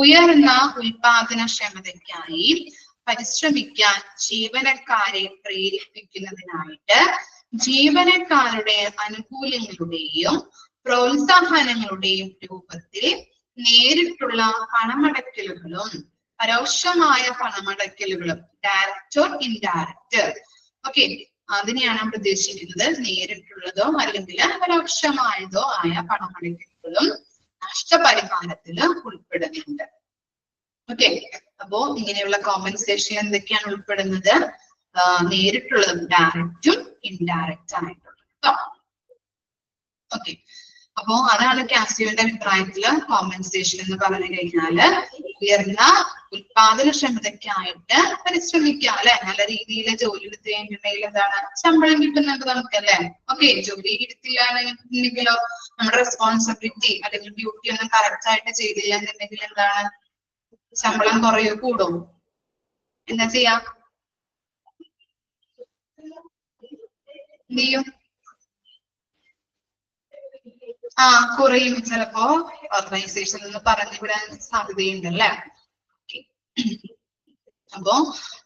ഉയർന്ന ഉൽപാദനക്ഷമതയ്ക്കായി പരിശ്രമിക്കാൻ ജീവനക്കാരെ പ്രേരിപ്പിക്കുന്നതിനായിട്ട് ജീവനക്കാരുടെ ആനുകൂല്യങ്ങളുടെയും പ്രോത്സാഹനങ്ങളുടെയും രൂപത്തിൽ നേരിട്ടുള്ള പണമടയ്ക്കലുകളും പരോക്ഷമായ പണമടയ്ക്കലുകളും ഡയറക്റ്റ് ഓർ ഇൻഡയറക്റ്റ്. ഓക്കെ, അതിനെയാണ് നമ്മൾ ഉദ്ദേശിക്കുന്നത്. നേരിട്ടുള്ളതോ അല്ലെങ്കിൽ പരോക്ഷമായതോ ആയ പണമടയ്ക്കലുകളും നഷ്ടപരിഹാരത്തില് ഉൾപ്പെടുന്നുണ്ട്. ഓക്കെ, അപ്പോ ഇങ്ങനെയുള്ള കോമ്പൻസേഷൻ എന്തൊക്കെയാണ് ഉൾപ്പെടുന്നത്? നേരിട്ടുള്ളതും ഡയറക്റ്റും ഇൻഡയറക്റ്റ് ആയിട്ടുള്ളത് കേട്ടോ. ഓക്കെ, അപ്പോ അതാണ് കാസിയോന്റെ അഭിപ്രായത്തില് കോമ്പൻസേഷൻ എന്ന് പറഞ്ഞു കഴിഞ്ഞാല് ഉയർന്ന ഉൽപാദനക്ഷമതയ്ക്കായിട്ട് പരിശ്രമിക്കുക അല്ലെ, നല്ല രീതിയിൽ ജോലി എടുത്തു കഴിഞ്ഞിട്ടുണ്ടെങ്കിൽ എന്താണ് ശമ്പളം കിട്ടുന്നുണ്ട് നമുക്കല്ലേ. ഓക്കെ, ജോലി എടുത്തില്ലാന്നുണ്ടെങ്കിലോ നമ്മുടെ റെസ്പോൺസിബിലിറ്റി അല്ലെങ്കിൽ ഡ്യൂട്ടി ഒന്നും കറക്റ്റ് ആയിട്ട് ചെയ്തില്ല എന്നുണ്ടെങ്കിൽ എന്താണ് ശമ്പളം കുറയോ കൂടോ? എന്താ ചെയ്യാ? എന്ത് ചെയ്യും? കുറയും. ചിലപ്പോ ഓർഗനൈസേഷൻ എന്ന് പറഞ്ഞു വിടാൻ സാധ്യതയുണ്ടല്ലേ. അപ്പോ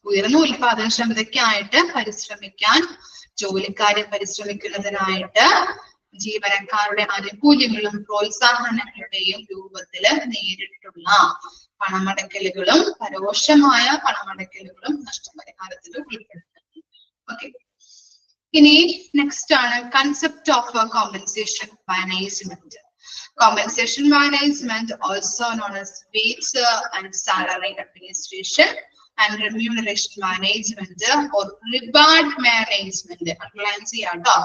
ഉയർന്ന ഉൽപാദനക്ഷമതയ്ക്കായിട്ട് പരിശ്രമിക്കാൻ ജോലിക്കാരെ പരിശ്രമിക്കുന്നതിനായിട്ട് ജീവനക്കാരുടെ ആനുകൂല്യങ്ങളും പ്രോത്സാഹനങ്ങളുടെയും രൂപത്തില് നേരിട്ടുള്ള പണമടയ്ക്കലുകളും പരോക്ഷമായ പണമടയ്ക്കലുകളും നഷ്ടപരിഹാരത്തിൽ ഉൾപ്പെടുത്തുന്നു. ഓക്കെ, ഇനി നെക്സ്റ്റ് ആണ് concept of compensation management. Compensation management, also known as wage and salary administration and remuneration management or reward management. Underline ചെയ്യാട്ടോ.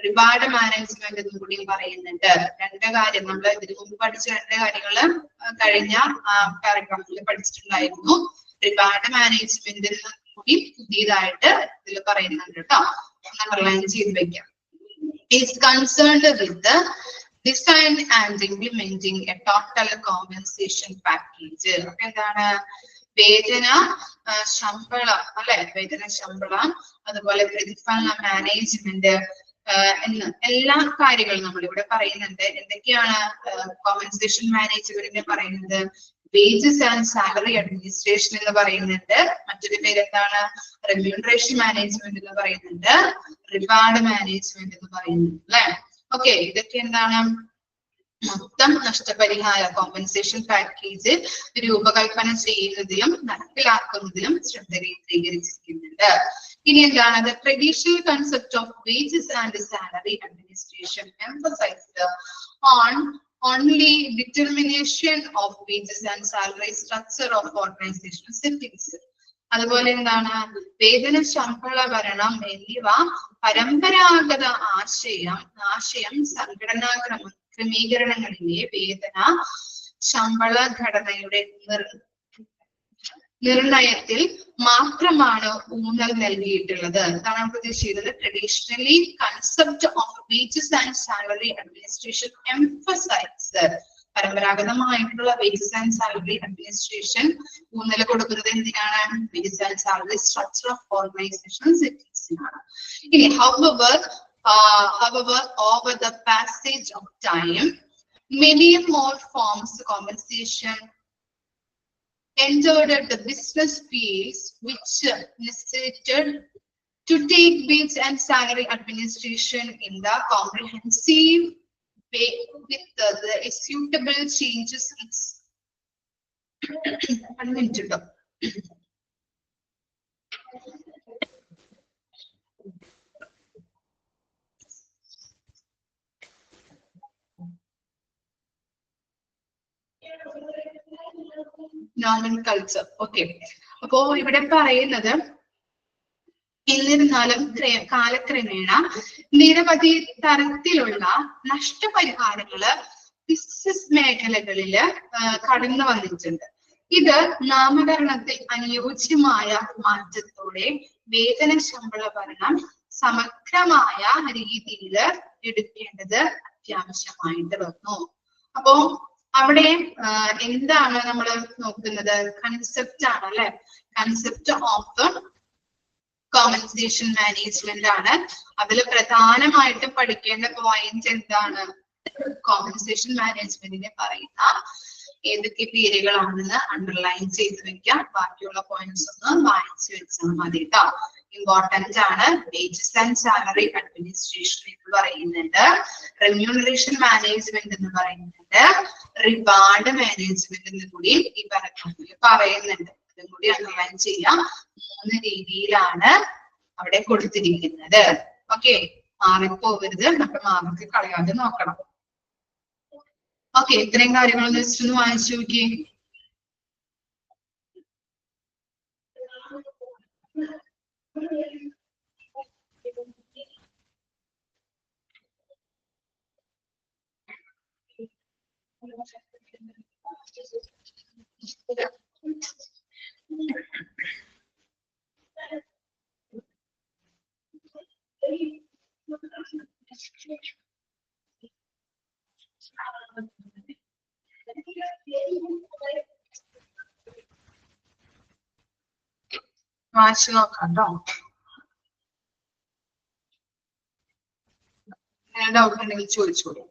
റിവാർഡ് മാനേജ്മെന്റ് എന്നും കൂടി പറയുന്നുണ്ട്. രണ്ട് കാര്യം നമ്മൾ ഇതിന് മുമ്പ് പഠിച്ച രണ്ട് കാര്യങ്ങള് കഴിഞ്ഞ പാരഗ്രാഫിൽ പഠിച്ചിട്ടുണ്ടായിരുന്നു. റിവാർഡ് മാനേജ്മെന്റ് കൂടി പുതിയതായിട്ട് ഇതിൽ പറയുന്നുണ്ട് കേട്ടോ. അണ്ടർലൈൻ ചെയ്ത് വെക്കാം. Is concerned with the design and implementing a total compensation package. എന്താണ്? വേതന ശമ്പളം അല്ലെ, വേതന ശമ്പളം അതുപോലെ പ്രതിഫലന മാനേജ്മെന്റ് എന്ന് എല്ലാ കാര്യങ്ങളും നമ്മളിവിടെ പറയുന്നുണ്ട്. എന്തൊക്കെയാണ് കോമ്പൻസേഷൻ മാനേജ്മെന്റിനെ പറയുന്നത്? വേജസ് ആൻഡ് സാലറി അഡ്മിനിസ്ട്രേഷൻ എന്ന് പറയുന്നുണ്ട്. മറ്റൊരു പേര് എന്താണ്? റെമ്യൂണറേഷൻ മാനേജ്മെന്റ് എന്ന് പറയുന്നുണ്ട്. റിവാർഡ് മാനേജ്മെന്റ് എന്ന് പറയുന്നുണ്ട് അല്ലെ. ഓക്കെ, ഇതൊക്കെ എന്താണ്? മൊത്തം നഷ്ടപരിഹാര കോമ്പൻസേഷൻ പാക്കേജ് രൂപകൽപ്പന ചെയ്യുന്നതിലും നടപ്പിലാക്കുന്നതിലും ശ്രദ്ധ കേന്ദ്രീകരിച്ചിരിക്കുന്നുണ്ട്. ഇനി എന്താണ്? The traditional concept of wages and salary administration emphasized on only determination of wages and salary structure of organization settings. അതുപോലെ എന്താണ് വേതന ശമ്പള ഭരണം എന്നിവ പരമ്പരാഗത ആശയം സംഘടനാ ക്രമീകരണങ്ങളിലെ വേതന ശമ്പള ഘടനയുടെ നിർണയത്തിൽ മാത്രമാണ് ഊന്നൽ നൽകിയിട്ടുള്ളത്. കാണാൻ പ്രതീക്ഷിക്കുന്നത് traditionally concept of wages and salary administration emphasise പരമ്പരാഗതമായിട്ടുള്ള വേജസ് ആൻഡ് സാലറി അഡ്മിനിസ്ട്രേഷൻ ഊന്നൽ കൊടുക്കുന്നത് എന്തിനാണ്? Wages and salary structure of organisation സെറ്റിംഗ്സിനാണ്. ഇനി however over the passage of time many more forms compensation entered the business fields which necessitated to take wage and salary administration in the comprehensive way with the suitable changes. Nomenclature. Okay. അപ്പോ ഇവിടെ പറയുന്നത് എന്നിരുന്നാലും കാലക്രമേണ നിരവധി തരത്തിലുള്ള നഷ്ടപരിഹാരങ്ങള് business മേഖലകളില് കടന്നു വന്നിട്ടുണ്ട്. ഇത് നാമകരണത്തിൽ അനുയോജ്യമായ മാറ്റത്തോടെ വേതന ശമ്പള ഭരണം സമഗ്രമായ രീതിയിൽ എടുക്കേണ്ടത് അത്യാവശ്യമായിട്ട് വന്നു. അപ്പോ അവിടെ എന്താണ് നമ്മൾ നോക്കുന്നത്? കൺസെപ്റ്റ് ആണ് അല്ലെ? കൺസെപ്റ്റ് ഓഫ് കോമ്പൻസേഷൻ മാനേജ്മെന്റ് ആണ്. അതിൽ പ്രധാനമായിട്ടും പഠിക്കേണ്ട പോയിന്റ് എന്താണ്? കോമ്പൻസേഷൻ മാനേജ്മെന്റിനെ പറയുന്ന ഏതൊക്കെ പേരുകളാണെന്ന് അണ്ടർലൈൻ ചെയ്ത് വെക്കാം. ബാക്കിയുള്ള പോയിന്റ്സ് ഒന്ന് വായിച്ചു വെച്ചാൽ മതി കേട്ടോ. ഇമ്പോർട്ടന്റ് ആണ്. വേജസ് ആൻഡ് സാലറി അഡ്മിനിസ്ട്രേഷൻ എന്ന് പറയുന്നുണ്ട്, റെമ്യൂണറേഷൻ മാനേജ്മെന്റ് എന്ന് പറയുന്നുണ്ട്, റിവാർഡ് മാനേജ്മെന്റ് എന്ന് കൂടി ഈ പാരഗ്രാഫിൽ പറയുന്നുണ്ട്. അതും കൂടി അണ്ടർലൈൻ ചെയ്യാം. 3 രീതിയിലാണ് അവിടെ കൊടുത്തിരിക്കുന്നത്. ഓക്കെ, മാറിപ്പോകരുത്. നമ്മൾ മാർക്ക് കളയാതെ നോക്കണം. ഓക്കെ, ഇത്രയും കാര്യങ്ങളൊന്ന് ജസ്റ്റ് ഒന്ന് വായിച്ചു നോക്കിയേ. വായിച്ചു നോക്കാം കേട്ടോ. ഡൗട്ട് ഉണ്ടെങ്കിൽ ചോദിച്ചോളൂ.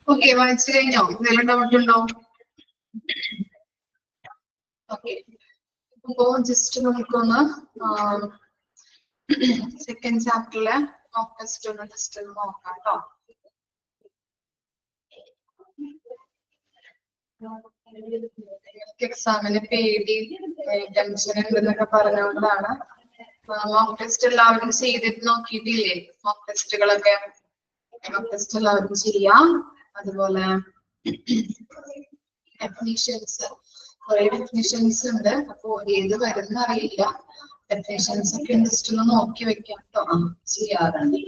ഓക്കെ, വായിച്ചു കഴിഞ്ഞോ? എന്തെങ്കിലും ഡൗട്ട് ഉണ്ടോ? ഓക്കെ, അപ്പോ ജസ്റ്റ് നമുക്കൊന്ന് സെക്കൻഡ് ചാപ്റ്ററിലെ മോക്ക് ടെസ്റ്റ് ഒന്ന് ജസ്റ്റ് ഒന്ന് നോക്കാം കേട്ടോ. എക്സാമിന് പേടി ടെൻഷൻ ഉണ്ടെന്നൊക്കെ പറഞ്ഞുകൊണ്ടാണ്. മോക്ക് ടെസ്റ്റ് എല്ലാവരും ചെയ്തിട്ട് നോക്കിയിട്ടില്ലേ? മോക്ക് ടെസ്റ്റുകളൊക്കെ മോക്ക് ടെസ്റ്റ് എല്ലാവരും ചെയ്യാം. അതുപോലെ ഡെഫിനിഷൻസ്, കുറെ ഡെഫിനിഷൻസ് ഉണ്ട്. അപ്പൊ ഏത് വരുന്ന അറിയില്ല. ഡെഫിനിഷൻസ് ഒക്കെ ജസ്റ്റ് ഒന്ന് നോക്കി വെക്കാം കേട്ടോ. ചെയ്യാറുണ്ട്.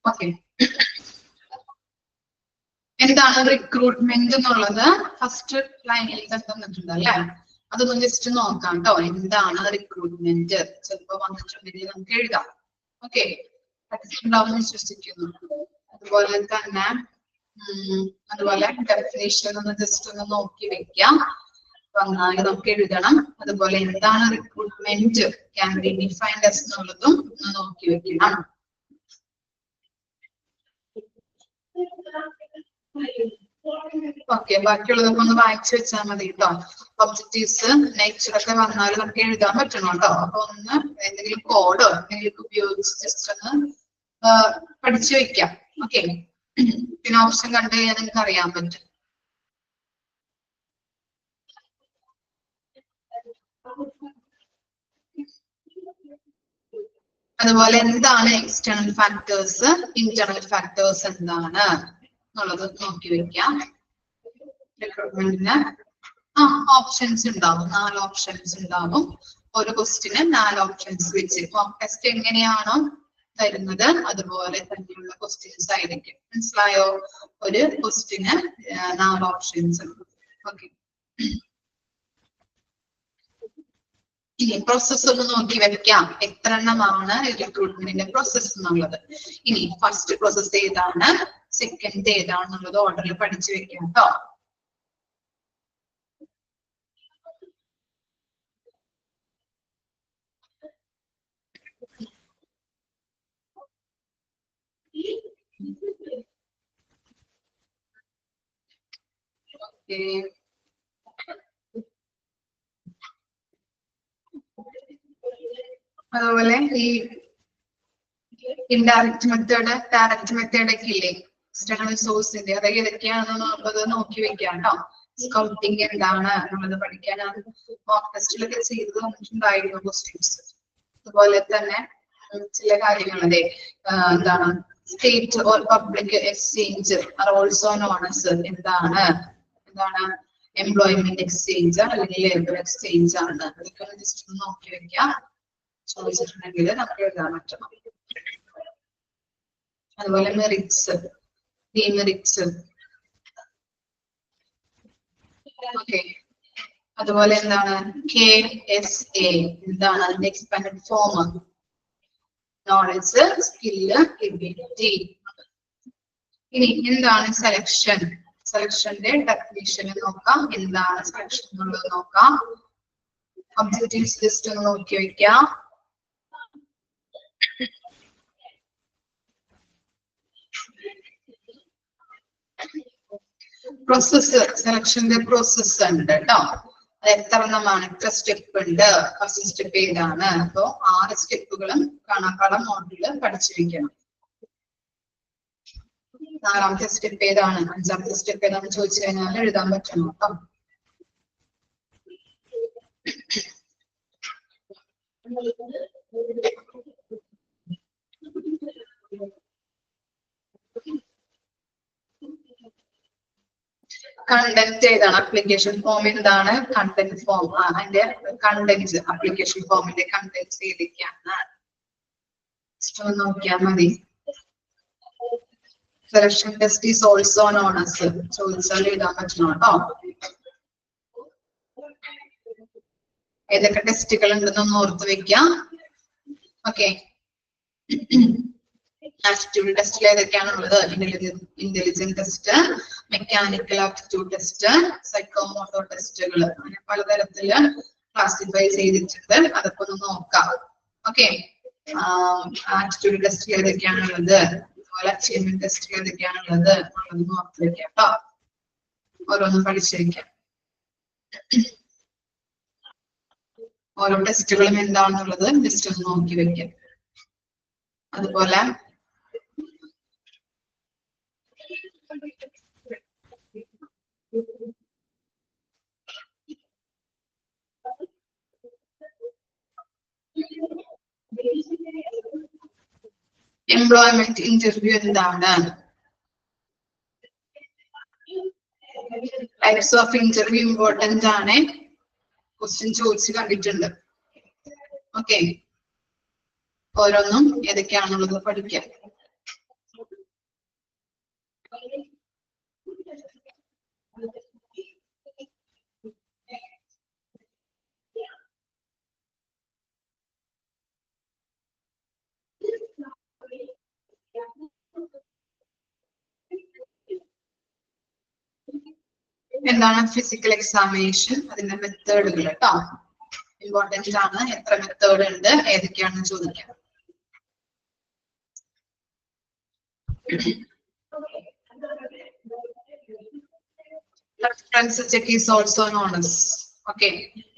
ഓക്കെ, എന്താണ് റിക്രൂട്ട്മെന്റ് എന്നുള്ളത് ഫസ്റ്റ് ലൈനിൽ തന്നിട്ടുണ്ട് അല്ലെ? അതൊന്ന് ജസ്റ്റ് നോക്കാം കേട്ടോ. എന്താണ് റിക്രൂട്ട്മെന്റ്? ചിലപ്പോ വന്നിട്ടുണ്ടെങ്കിൽ നമുക്ക് എഴുതാം. ഓക്കെ, ഉണ്ടാവും വിശ്വസിക്കുന്നു. അതുപോലെ തന്നെ ഡെഫിനേഷൻ ഒന്ന് ജസ്റ്റ് ഒന്ന് നോക്കി വെക്കാം. വന്നാൽ നമുക്ക് എഴുതണം. അതുപോലെ എന്താണ് recruitment can be defined as എന്നുള്ളതും ഒന്ന് നോക്കി വെക്കണം. ഓക്കെ, ബാക്കിയുള്ളതൊക്കെ ഒന്ന് വായിച്ചു വെച്ചാൽ മതി കേട്ടോ. ഒബ്ജക്റ്റീവ്സ് നേച്ചറൊക്കെ വന്നാൽ നമുക്ക് എഴുതാൻ പറ്റണം കേട്ടോ. അപ്പൊ ഒന്ന് എന്തെങ്കിലും കോഡോ എന്തെങ്കിലും ഉപയോഗിച്ച് ജസ്റ്റ് ഒന്ന് പഠിച്ചു വെക്കാം. ഓക്കെ, പിന്നെ ഓപ്ഷൻ കണ്ടു കഴിഞ്ഞാൽ നിങ്ങൾക്ക് അറിയാൻ പറ്റും. അതുപോലെ എന്താണ് എക്സ്റ്റേണൽ ഫാക്ടേഴ്സ്, ഇന്റേണൽ ഫാക്ടേഴ്സ് എന്താണ് എന്നുള്ളത് നോക്കി വെക്കാം. റിക്രൂട്ട്മെന്റിന് ഓപ്ഷൻസ് ഉണ്ടാവും, 4 ഓപ്ഷൻസ് ഉണ്ടാവും. ഒരു ക്വസ്റ്റിന് 4 ഓപ്ഷൻസ് വെച്ച് മോക്ക് ടെസ്റ്റ് എങ്ങനെയാണോ തരുന്നത് അതുപോലെ തന്നെയുള്ള ക്വസ്റ്റ്യൻസ് ആയിരിക്കും. മനസ്സിലായോ? ഒരു ക്വസ്റ്റിന് 4 ഓപ്ഷൻസ്. ഓക്കെ, ഇനി പ്രോസസ് ഒന്ന് നോക്കി വെക്കാം. എത്ര എണ്ണമാണ് റിക്രൂട്ട്മെന്റിന്റെ പ്രോസസ് എന്നുള്ളത്. ഇനി ഫസ്റ്റ് പ്രോസസ് ഏതാണ്, സെക്കൻഡ് ഏതാണെന്നുള്ളത് ഓർഡറിൽ പഠിച്ചു വെക്കാം കേട്ടോ. അതുപോലെ ഈ ഇൻഡയറക്റ്റ് മെത്തേഡ്, ഡയറക്റ്റ് മെത്തേഡ് ഒക്കെ ഇല്ലേ എക്സ്റ്റേണൽ സോഴ്സിന്റെ, അതൊക്കെ ഏതൊക്കെയാണെന്നുള്ളത് നോക്കി വെക്കാം കേട്ടോ. സ്കൗട്ടിങ് എന്താണ് എന്നുള്ളത് പഠിക്കാനാണ് മോക്ക് ടെസ്റ്റിലൊക്കെ ചെയ്ത് തന്നിട്ടുണ്ടായിരുന്നു ക്വസ്റ്റ്യൻസ്. അതുപോലെ തന്നെ ചില കാര്യങ്ങൾ അതെ എന്താണ് state or public exchange are also known as എന്താണ് എംപ്ലോയ്മെന്റ് എക്സ്ചേഞ്ച് അല്ലെങ്കിൽ ലേബർ എക്സ്ചേഞ്ച് ആണ്. അതൊക്കെ ജസ്റ്റ് ഒന്ന് നോക്കി വെക്കാം. ചോദിച്ചിട്ടുണ്ടെങ്കിൽ നമുക്ക് എഴുതാൻ പറ്റണം. അതുപോലെ മെറിറ്റ്സ്, ഡിമെറിറ്റ്സ്. ഓക്കെ, അതുപോലെ എന്താണ് KSA, എന്താണ് അതിന്റെ expanded form? Knowledge, skill, ability. ഇനി എന്താണ് സെലക്ഷൻ? സെലക്ഷന്റെ ഡെഫിനിഷൻ നോക്കാം. എന്താണ് സെലക്ഷൻ എന്നുള്ളത് നോക്കാം. ഒബ്ജക്റ്റീവ്സ് ലിസ്റ്റ് ഒന്ന് നോക്കി വെക്കാം. പ്രോസസ്, സെലക്ഷന്റെ പ്രോസസ് ഉണ്ട് കേട്ടോ. അത് എത്ര എണ്ണമാണ്, എത്ര സ്റ്റെപ്പ് ഉണ്ട്, ഫസ്റ്റ് സ്റ്റെപ്പ് ഏതാണ്? അപ്പൊ 6 സ്റ്റെപ്പുകളും കാണാപ്പാഠം മോഡലില് പഠിച്ചിരിക്കണം. 4ാമത്തെ സ്റ്റെപ്പ് ഏതാണ്, 5ാമത്തെ സ്റ്റെപ്പ് ഏതാണെന്ന് ചോദിച്ചു കഴിഞ്ഞാൽ എഴുതാൻ പറ്റണം കേട്ടോ. കണ്ടന്റ് ഏതാണ്, അപ്ലിക്കേഷൻ ഫോം എന്താണ്, കണ്ടന്റ് ഫോം അതിന്റെ കണ്ടന്റ്, അപ്ലിക്കേഷൻ ഫോമിന്റെ കണ്ടന്റ് ഏതൊക്കെയാണ് നോക്കിയാൽ മതി. Selection test is also known as, ചോദിച്ചാൽ എഴുതാൻ പറ്റണം കേട്ടോ. ഏതൊക്കെ ടെസ്റ്റുകൾ ഉണ്ടെന്നൊന്ന് ഓർത്ത് വെക്കാം. ഓക്കെ, ആപ്റ്റിറ്റ്യൂഡ് ടെസ്റ്റിൽ ഏതൊക്കെയാണുള്ളത്? Intelligent test, mechanical aptitude test, psychomotor ടെസ്റ്റുകൾ, അങ്ങനെ പലതരത്തില് ക്ലാസിഫൈ ചെയ്തിട്ടുണ്ട്. അതൊക്കെ ഒന്ന് നോക്കാം. ഓക്കെ, ആപ്റ്റിറ്റ്യൂഡ് ടെസ്റ്റിൽ ഏതൊക്കെയാണുള്ളത്, അതുപോലെ അച്ചീവ്മെന്റ് ടെസ്റ്റിൽ ഏതൊക്കെയാണുള്ളത് അതൊന്ന് ഓർത്ത് വെക്കാം കേട്ടോ. ഓരോന്നും പഠിച്ചു വെക്കാം. ഓരോ ടെസ്റ്റുകളും എന്താണെന്നുള്ളത് ജസ്റ്റ് ഒന്ന് നോക്കി വെക്കാം. അതുപോലെ എംപ്ലോയ്മെന്റ് ഇന്റർവ്യൂ എന്താണ്? ടൈപ്സ് ഓഫ് ഇന്റർവ്യൂ ഇമ്പോർട്ടന്റ് ആണ്. ക്വസ്റ്റ്യൻ ചോദിച്ച് കണ്ടിട്ടുണ്ട്. ഓക്കെ, ഓരോന്നും ഏതൊക്കെയാണെന്നുള്ളത് പഠിക്കാം. എന്താണ് ഫിസിക്കൽ എക്സാമിനേഷൻ, അതിന്റെ മെത്തേഡുകൾ കേട്ടോ, ഇമ്പോർട്ടന്റ് ആണ്. എത്ര മെത്തേഡ് ഉണ്ട്, ഏതൊക്കെയാണെന്ന് ചോദിക്കാം. Reference cheque is also known as. Okay,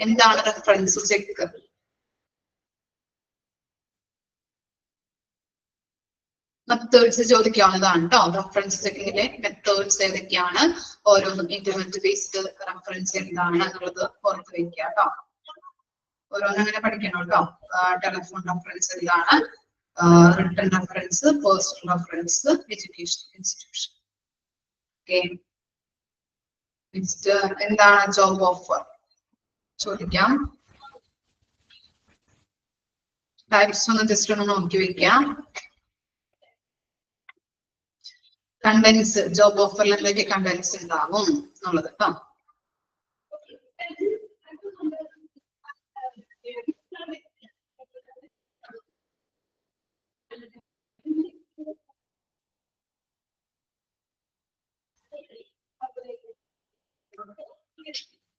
എന്താണ് റെഫറൻസ് ചെക്ക്? മെത്തേഡ്സ് ചോദിക്കാവുന്നതാണ് കേട്ടോ. റെഫറൻസ് ചെക്കിങ്ങിലെ മെത്തേഡ്സ് ഏതൊക്കെയാണ്, ഓരോന്നും ഇന്റർനെറ്റ് ബേസ്ഡ് റെഫറൻസ് എന്താണ് എന്നുള്ളത് ഓർത്ത് വെക്കുക കേട്ടോ. ഓരോന്നും അങ്ങനെ പഠിക്കണം കേട്ടോ. ടെലിഫോൺ റെഫറൻസ് എന്താണ്, written reference, personal reference, education institution. Okay, next എന്താണ് ജോബ് ഓഫർ ചോദിക്കാം. ടൈപ്സ് ഒന്ന് ജസ്റ്റ് ഒന്ന് നോക്കി വെക്കാം. കണ്ടൻസ്, ജോബ് ഓഫറിൽ എന്തൊക്കെ കണ്ടൻസ് ഉണ്ടാവും എന്നുള്ളത് കേട്ടോ.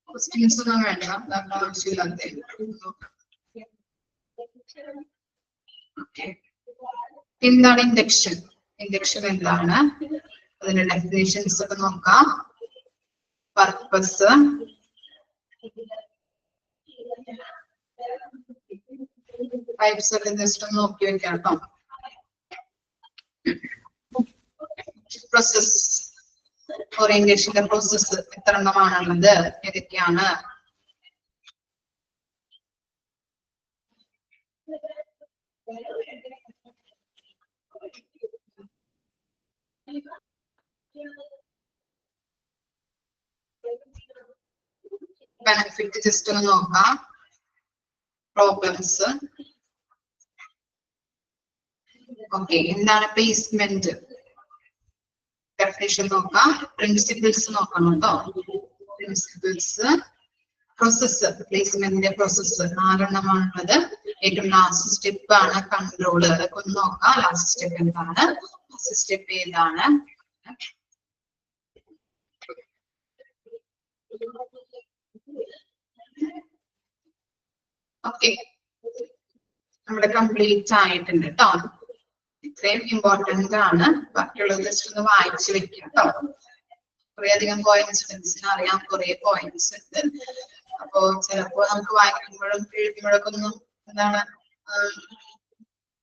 ക്വസ്റ്റ്യൻസ് ഒന്നും വേണ്ട, ആവശ്യമില്ലാത്ത. എന്താണ് ഇൻഡക്ഷൻ? ഇൻഡക്ഷൻ എന്താണ്, അതിന്റെ ഡെഫിനേഷൻസ് ഒക്കെ നോക്കാം. പർപ്പസ്, ടൈപ്സ് ഒക്കെ ജസ്റ്റ് ഒന്ന് നോക്കി വെക്കാം കേട്ടോ. പ്രോസസ്, ഓറിയന്റേഷന്റെ പ്രോസസ് എത്ര എണ്ണമാണുള്ളത്, ഏതൊക്കെയാണ്? ബെനിഫിറ്റ് ജസ്റ്റ് ഒന്ന് നോക്കാം. പ്രോബ്ലംസ്. ഓക്കെ, എന്താണ് പ്ലേസ്മെന്റ്? ഡെഫിനിഷൻ നോക്കാം. പ്രിൻസിപ്പിൾസ് നോക്കണം കേട്ടോ. പ്രിൻസിപ്പിൾസ്, പ്രോസസ്, പ്ലേസ്മെന്റിന്റെ പ്രോസസ് 4 എണ്ണമാണുള്ളത്. ഏറ്റവും ലാസ്റ്റ് സ്റ്റെപ്പ് ആണ് കൺട്രോള്. അതൊക്കെ ഒന്ന് നോക്കാം. ലാസ്റ്റ് സ്റ്റെപ്പ് എന്താണ്, ഫസ്റ്റ് സ്റ്റെപ്പ് ഏതാണ്? ഓക്കെ, നമ്മുടെ കംപ്ലീറ്റ് ആയിട്ടുണ്ട് കേട്ടോ. ഇത്രയും ഇമ്പോർട്ടന്റ് ആണ്. ബാക്കിയുള്ളത് ജസ്റ്റ് ഒന്ന് വായിച്ചു വെക്കാം കേട്ടോ. കുറെ അധികം കോയിൻസിഡൻസിന് അറിയാം, കുറെ പോയിന്റ്സ് ഉണ്ട്. അപ്പോ ചിലപ്പോ നമുക്ക് വായിക്കുമ്പോഴും എഴുതുമ്പോഴൊക്കെ ഒന്നും എന്താണ്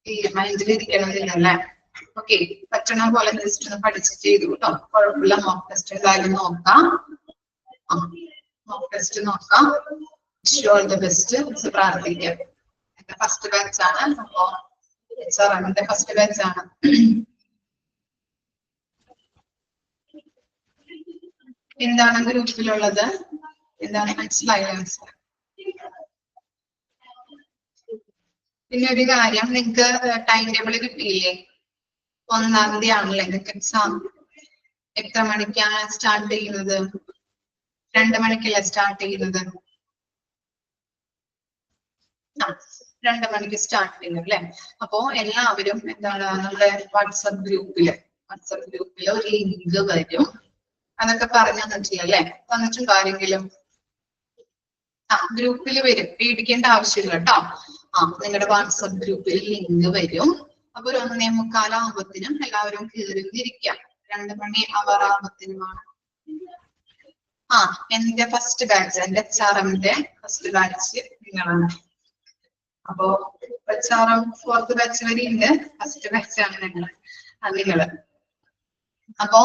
ഈ മൈൻഡിൽ ഇരിക്കണമെന്നില്ല അല്ലേ. ഓക്കെ, പറ്റണ പോലെ ജസ്റ്റ് ഒന്ന് പഠിച്ച് ചെയ്തു കേട്ടോ. കുഴപ്പമില്ല. മോക്ക് ടെസ്റ്റ് എന്തായാലും നോക്കാം. മോക്ക് ടെസ്റ്റ് നോക്കാം. All the best. പ്രാർത്ഥിക്കാം. എന്റെ ഫസ്റ്റ് ബാച്ച് ആണ്. അപ്പോ എന്റെ ഫസ്റ്റ് ബാച്ച് ആണ്. എന്താണ് ഗ്രൂപ്പിലുള്ളത്, എന്താണ് മനസ്സിലായോ? പിന്നെ ഒരു കാര്യം, നിങ്ങക്ക് ടൈം ടേബിൾ കിട്ടിയില്ലേ? 1-ാം തീയതി ആണല്ലേ നിങ്ങൾക്ക് എക്സാം. എത്ര മണിക്കാണ് സ്റ്റാർട്ട് ചെയ്യുന്നത്? 2 മണിക്കല്ലേ സ്റ്റാർട്ട് ചെയ്യുന്നത്? 2 മണിക്ക് സ്റ്റാർട്ട് ചെയ്യും അല്ലെ. അപ്പോ എല്ലാവരും എന്താണ് നമ്മുടെ വാട്സപ്പ് ഗ്രൂപ്പില് ഒരു ലിങ്ക് വരും. അതൊക്കെ പറഞ്ഞു തന്നിട്ടില്ല അല്ലെ? തന്നിട്ടുണ്ടോ ആരെങ്കിലും? ഗ്രൂപ്പിൽ വരും, പേടിക്കേണ്ട ആവശ്യമില്ല കേട്ടോ. നിങ്ങളുടെ വാട്സപ്പ് ഗ്രൂപ്പിൽ ലിങ്ക് വരും. അപ്പൊ ഒരു 1:45 ആകുമ്പത്തിനും എല്ലാവരും കയറിയിരിക്കാം. 2 മണി ആകുമ്പത്തിനുമാണ്. എന്റെ ഫസ്റ്റ് ബാച്ച്, എന്റെ HRMന്റെ ഫസ്റ്റ് ബാച്ച് നിങ്ങളാണ്. അപ്പോ HRM 4th ബാച്ച് വരെ ഉണ്ട്, ഫസ്റ്റ് ബാച്ചാണ് നിങ്ങള്. അപ്പോ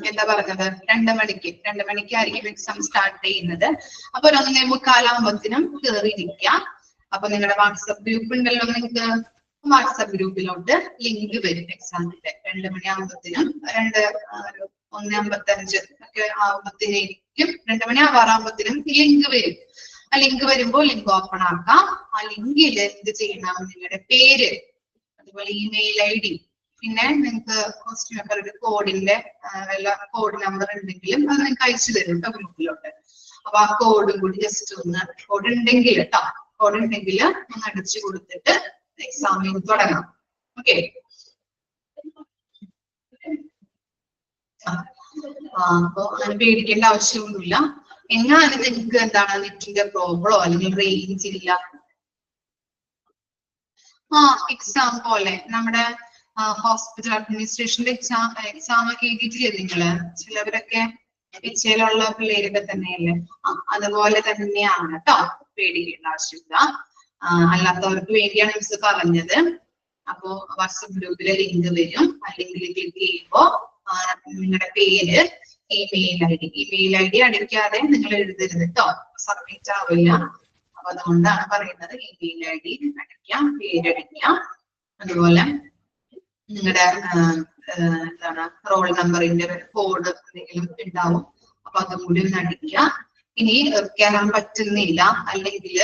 എന്താ പറഞ്ഞത്, 2 മണിക്കായിരിക്കും എക്സാം സ്റ്റാർട്ട് ചെയ്യുന്നത്. അപ്പൊ ഒരു 1:45 ആകുമ്പത്തിനും കയറിയിരിക്കാം. അപ്പൊ നിങ്ങളുടെ വാട്സപ്പ് ഗ്രൂപ്പ് ഉണ്ടല്ലോ, നിങ്ങൾക്ക് വാട്സപ്പ് ഗ്രൂപ്പിലോട്ട് ലിങ്ക് വരും എക്സാമിന്റെ. 2 മണി ആകുമ്പത്തിനും 1:55 ഒക്കെ ആകുമ്പത്തിനേക്കും 2 മണി ആകുമ്പത്തിനും ലിങ്ക് വരും. ആ ലിങ്ക് വരുമ്പോൾ ലിങ്ക് ഓപ്പൺ ആക്കാം. ആ ലിങ്കിൽ എന്ത് ചെയ്യണം, നിങ്ങളുടെ പേര്, അതുപോലെ ഇമെയിൽ ID, പിന്നെ നിങ്ങൾക്ക് ക്വസ്റ്റ്യൻ പേപ്പറിന്റെ കോഡിന്റെ വല്ല കോഡ് നമ്പർ ഉണ്ടെങ്കിലും അത് നിങ്ങൾക്ക് അയച്ചു തരും കേട്ടോ ഗ്രൂപ്പിലോട്ട്. അപ്പൊ ആ കോഡും കൂടി ജസ്റ്റ് ഒന്ന്, കോഡ് ഉണ്ടെങ്കിൽ ഒന്ന് അടിച്ചു കൊടുത്തിട്ട് എക്സാമിന് തുടങ്ങാം. ഓക്കെ. അപ്പൊ അങ്ങനെ പേടിക്കേണ്ട ആവശ്യമൊന്നുമില്ല. എങ്ങാനും നിങ്ങൾക്ക് എന്താണ് നെറ്റിന്റെ പ്രോബ്ലോ അല്ലെങ്കിൽ റേഞ്ച് ഇല്ല, എക്സാം പോലെ നമ്മുടെ ഹോസ്പിറ്റൽ അഡ്മിനിസ്ട്രേഷന്റെ എക്സാം ഒക്കെ എഴുതിയിട്ടില്ലേ നിങ്ങള്? ചിലവരൊക്കെ പിച്ചയിലുള്ള പിള്ളേരൊക്കെ തന്നെയല്ലേ? അതുപോലെ തന്നെയാണ് കേട്ടോ, പേടിക്കേണ്ട ആവശ്യമില്ല. അല്ലാത്തവർക്ക് വേണ്ടിയാണ് മിസ് പറഞ്ഞത്. അപ്പോ വാട്സപ്പ് ഗ്രൂപ്പിലെ ലിങ്ക് വരും. ആ ലിങ്കിൽ ക്ലിക്ക് ചെയ്യുമ്പോ നിങ്ങളുടെ പേര്, ഇമെയിൽ ID അടിക്കാതെ നിങ്ങൾ എഴുതരുത് കേട്ടോ, സബ്മിറ്റ് ആവില്ല. അപ്പൊ അതുകൊണ്ടാണ് പറയുന്നത് ഇമെയിൽ ID അടിക്കാം, പേരടിക്കാം. അതുപോലെ നിങ്ങളുടെ എന്താണ് റോൾ നമ്പറിന്റെ കോഡ് എന്തെങ്കിലും ഉണ്ടാവും, അപ്പൊ അതും കൂടി ഒന്ന് അടിക്കുക. ഇനി കയറാൻ പറ്റുന്നില്ല, അല്ലെങ്കിൽ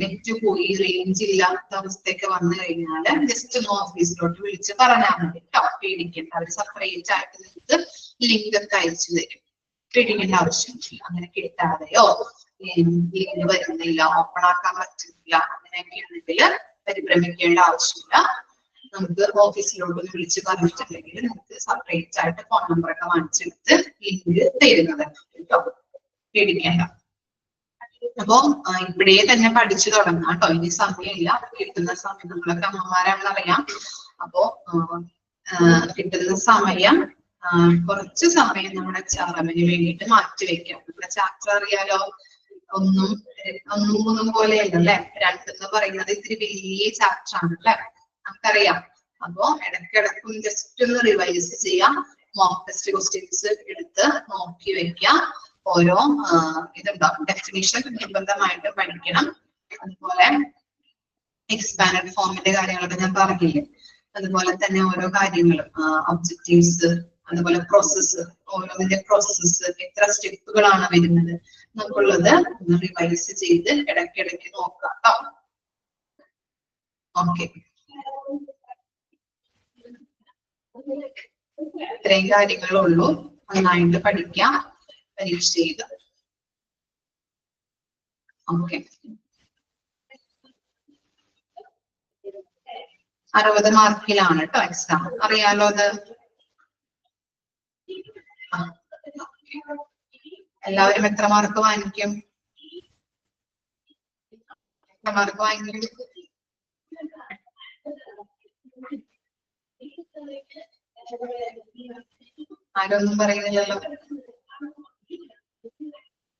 നെറ്റ് പോയി റേഞ്ച് ഇല്ലാത്ത അവസ്ഥയൊക്കെ വന്നു കഴിഞ്ഞാൽ ജസ്റ്റ് ഒന്ന് ഓഫീസിലോട്ട് വിളിച്ച് പറഞ്ഞാൽ മതി കേട്ടോ. പേടിക്കേണ്ട, അവർ സെപ്പറേറ്റ് ആയിട്ട് നിങ്ങൾക്ക് ലിങ്ക് ഒക്കെ അയച്ചു തരും. പേടിക്കേണ്ട ആവശ്യമില്ല. അങ്ങനെ കിട്ടാതെയോ ലിങ്ക് വരുന്നില്ല, ഓപ്പൺ ആക്കാൻ പറ്റുന്നില്ല, അങ്ങനെയൊക്കെ ഉണ്ടെങ്കിൽ പരിഭ്രമിക്കേണ്ട ആവശ്യമില്ല. നമുക്ക് ഓഫീസിലോട്ട് വിളിച്ച് പറഞ്ഞിട്ടുണ്ടെങ്കിൽ നമുക്ക് സെപ്പറേറ്റ് ആയിട്ട് ഫോൺ നമ്പറൊക്കെ വാങ്ങിച്ചെടുത്ത് ലിങ്ക് തരുന്നത് കേട്ടോ. പേടിക്കേണ്ട. അപ്പൊ ഇപ്പോഴേ തന്നെ പഠിച്ചു തുടങ്ങാം കേട്ടോ, ഇനി സമയമില്ല. കിട്ടുന്ന സമയം, നമ്മളൊക്കെ അമ്മമാരാണെന്ന് അറിയാം. അപ്പോ കിട്ടുന്ന സമയം കുറച്ച് സമയം നമ്മുടെ HRMന് വേണ്ടിയിട്ട് മാറ്റിവെക്കാം. നമ്മുടെ ചാപ്റ്റർ അറിയാലോ, ഒന്നും പോലെയല്ലേ. 2 എന്ന് പറയുന്നത് ഇത്തിരി വലിയ ചാപ്റ്റർ ആണ് അല്ലെ, നമുക്കറിയാം. അപ്പോ ഇടയ്ക്കിടയ്ക്കും ജസ്റ്റ് ഒന്ന് റിവൈസ് ചെയ്യാം. മോക്ക് ടെസ്റ്റ് ക്വസ്റ്റ്യൻസ് എടുത്ത് നോക്കി വെക്കാം. ഓരോ ഇതുണ്ടാവും, ഡെഫിനിഷൻ നിർബന്ധമായിട്ട് പഠിക്കണം. അതുപോലെ എക്സ്പാൻഡ് ഫോമിന്റെ കാര്യങ്ങളൊക്കെ ഞാൻ പറഞ്ഞില്ലേ, അതുപോലെ തന്നെ ഓരോ കാര്യങ്ങളും, ഒബ്ജക്റ്റീവ്സ്, അതുപോലെ പ്രോസസ്സ്, ഓരോന്നിന്റെ പ്രോസസ്സ്, എത്ര സ്റ്റെപ്പുകളാണ് വരുന്നത് നമുക്കുള്ളത് ഒന്ന് റിവൈസ് ചെയ്ത് ഇടയ്ക്കിടയ്ക്ക് നോക്കാം കേട്ടോ. ഓക്കെ, ഇത്രയും കാര്യങ്ങളുള്ളൂ. നന്നായിട്ട് പഠിക്കാം, പരീക്ഷ ചെയ്ത്. ഓക്കെ, 60 മാർക്കിലാണ് കേട്ടോ എക്സാം, അറിയാലോ അത്. എല്ലാവരും എത്ര മാർക്ക് വാങ്ങിക്കും? എത്ര മാർക്ക് വാങ്ങിക്കും? ആരൊന്നും പറയുന്നില്ലല്ലോ.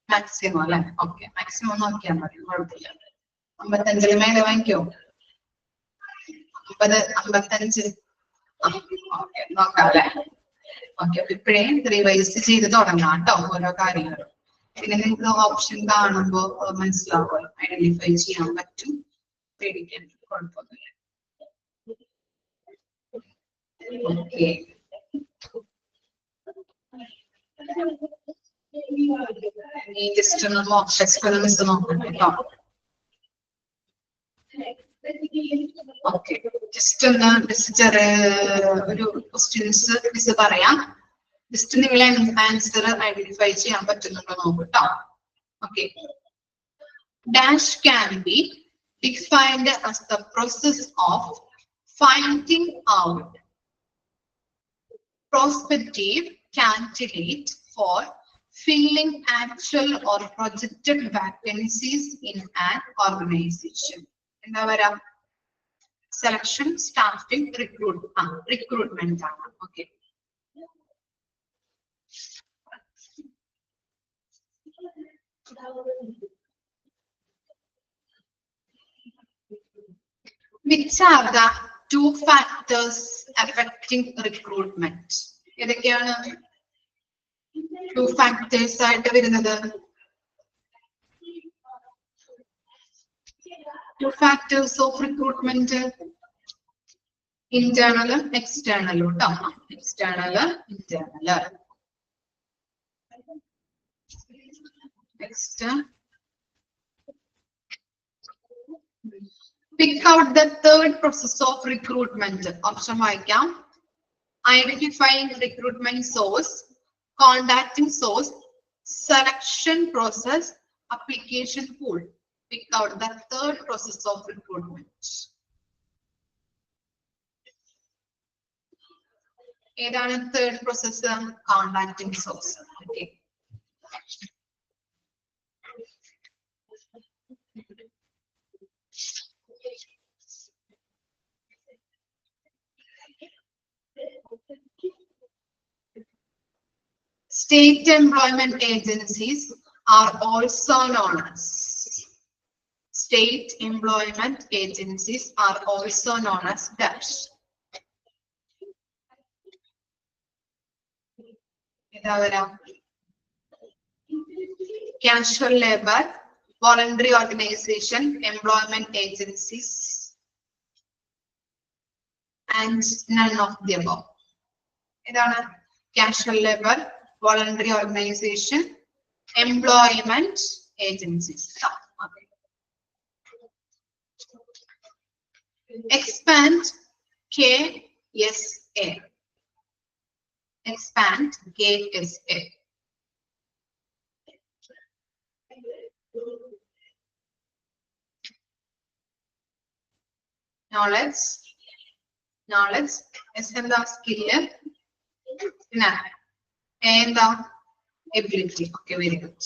മാക്സിമം അല്ലെ? ഓക്കെ, മാക്സിമം നോക്കിയാൽ മതി, കുഴപ്പമില്ല. 55 മേലെ വാങ്ങിക്കോ? 50, 55. ഓക്കെ, നോക്കാം അല്ലെ? ഓക്കെ, അപ്പൊ ഇപ്പോഴേ റിവൈസ് ചെയ്ത് തുടങ്ങാം കേട്ടോ ഓരോ കാര്യങ്ങളും. പിന്നെ നിങ്ങൾക്ക് ഓപ്ഷൻ കാണുമ്പോൾ മനസ്സിലാവുമല്ലോ, ഐഡന്റിഫൈ ചെയ്യാൻ പറ്റും. പേടിക്കാൻ കുഴപ്പമൊന്നുമില്ല. ഓക്കെ, ജസ്റ്റ് ഒന്ന് മോക്ക് ടെസ്റ്റ് ഒന്ന് മിസ് നോക്കാം കേട്ടോ. ഓക്കെ, ജസ്റ്റ് ഒന്ന് ഒരു ക്വസ്റ്റ്യൻസ് മിസ് പറയാം. ജസ്റ്റ് നിങ്ങളെ ആൻസർ ഐഡന്റിഫൈ ചെയ്യാൻ പറ്റുന്നുണ്ടോ നോക്കട്ടോ. Okay, Dash can be defined as the process of finding out prospective candidate for filling actual or projected vacancies in an organization. Selection, staffing, recruitment. Okay. Which are the two factors affecting recruitment? Two factors ആയിട്ട് വരുന്നത്. Two factors of recruitment. Internal, external. External, internal. Next. Pick out the third process of recruitment. Option വായിക്കാം. Identifying recruitment source, contacting source, selection process, application pool. Pick out the third process of recruitment. ഏതാണ് third process? Contacting source. Okay. State employment agencies are also known as state employment agencies are also known as dash. Casual labor, voluntary organization, employment agencies, and none of the above. Casual labor, voluntary organization, employment agencies. Okay. Expand KSA. Expand KSA. Knowledge. S എന്താ skill. And the ability. Okay, very good.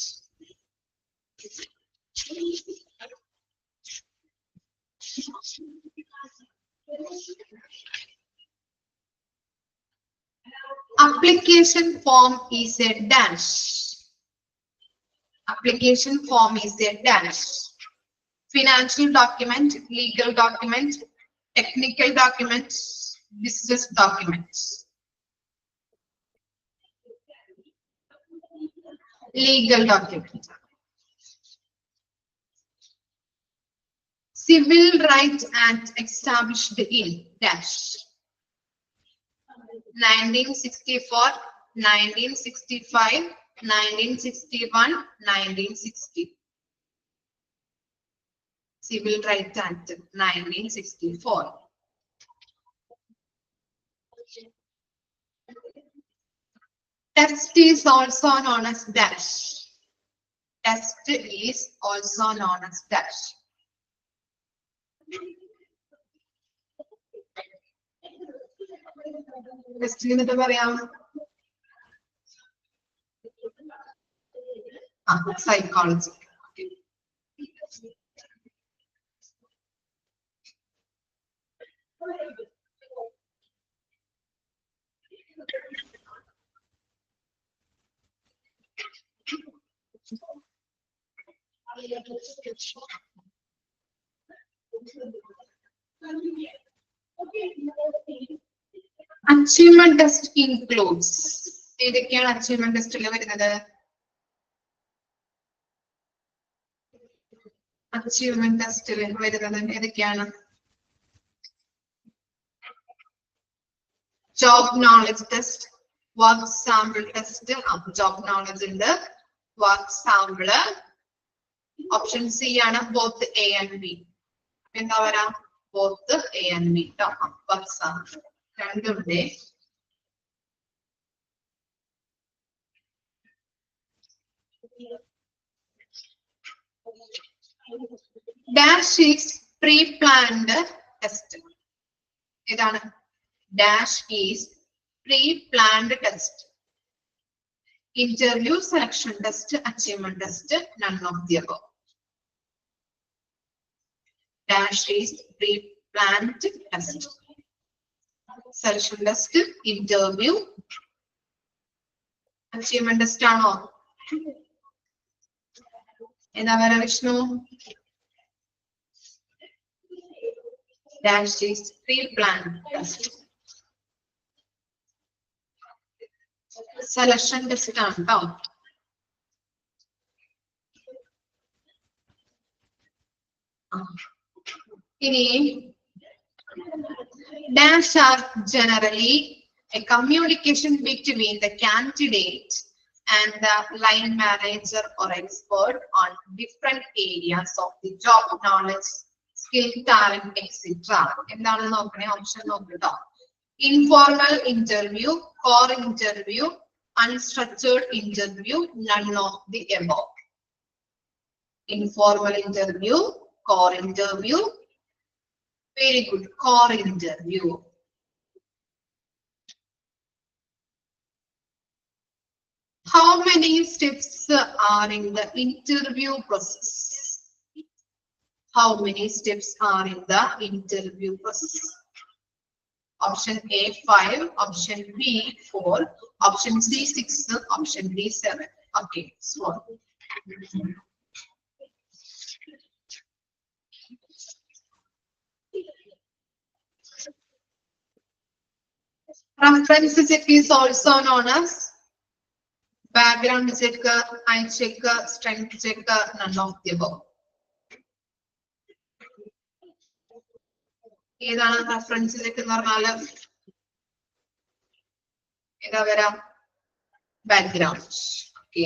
Application form is a dash. Application form is a dash. Financial document, legal document, technical documents, business documents. Legal document. Civil Rights Act established in dash. 1964, 1965, 1961, 1960. Civil Rights Act 1964. Test is also known as dash. Test is also known as dash. Test എന്നിട്ട് പറയാം. Psychology. Okay. Achievement test includes. ഏതൊക്കെയാണ് achievement test വരുന്നത്? Achievement test വരുന്നത് ഏതൊക്കെയാണ്? Job knowledge test, work sample test. Job knowledge ഉണ്ട്, work sample. Option C ആണ് both A and B. എന്താ പറയാ? Both A and B. Work sample. രണ്ടുണ്ട്. Dash is pre-planned test. ഇതാണ് dash is pre-planned test. Interview, selection test, achievement test, none of the above. Dash is pre-planned test. Selection test, interview, achievement test ആണോ? എന്താ പറയാ Vishnu? Dash is pre-planned test. Selection test ആണ് ട്ടോ. ഇനി dash are generally a communication between the candidate and the line manager or expert on different areas of the job, knowledge, skill, talent, etc. എന്താണ് നോക്കണേ? Option നോക്കട്ടോ. Informal interview, core interview, unstructured interview, none of the above. Informal interview, core interview, very good, core interview. How many steps are in the interview process? How many steps are in the interview process? Option A 5, option B 4, option C 6, option D 7. Okay, so reference check is also known as background check, eye check, strength check, none of the above. ഏതാണ് reference check എന്ന് പറഞ്ഞാല്? ഏതാ വരാം? Background. Okay.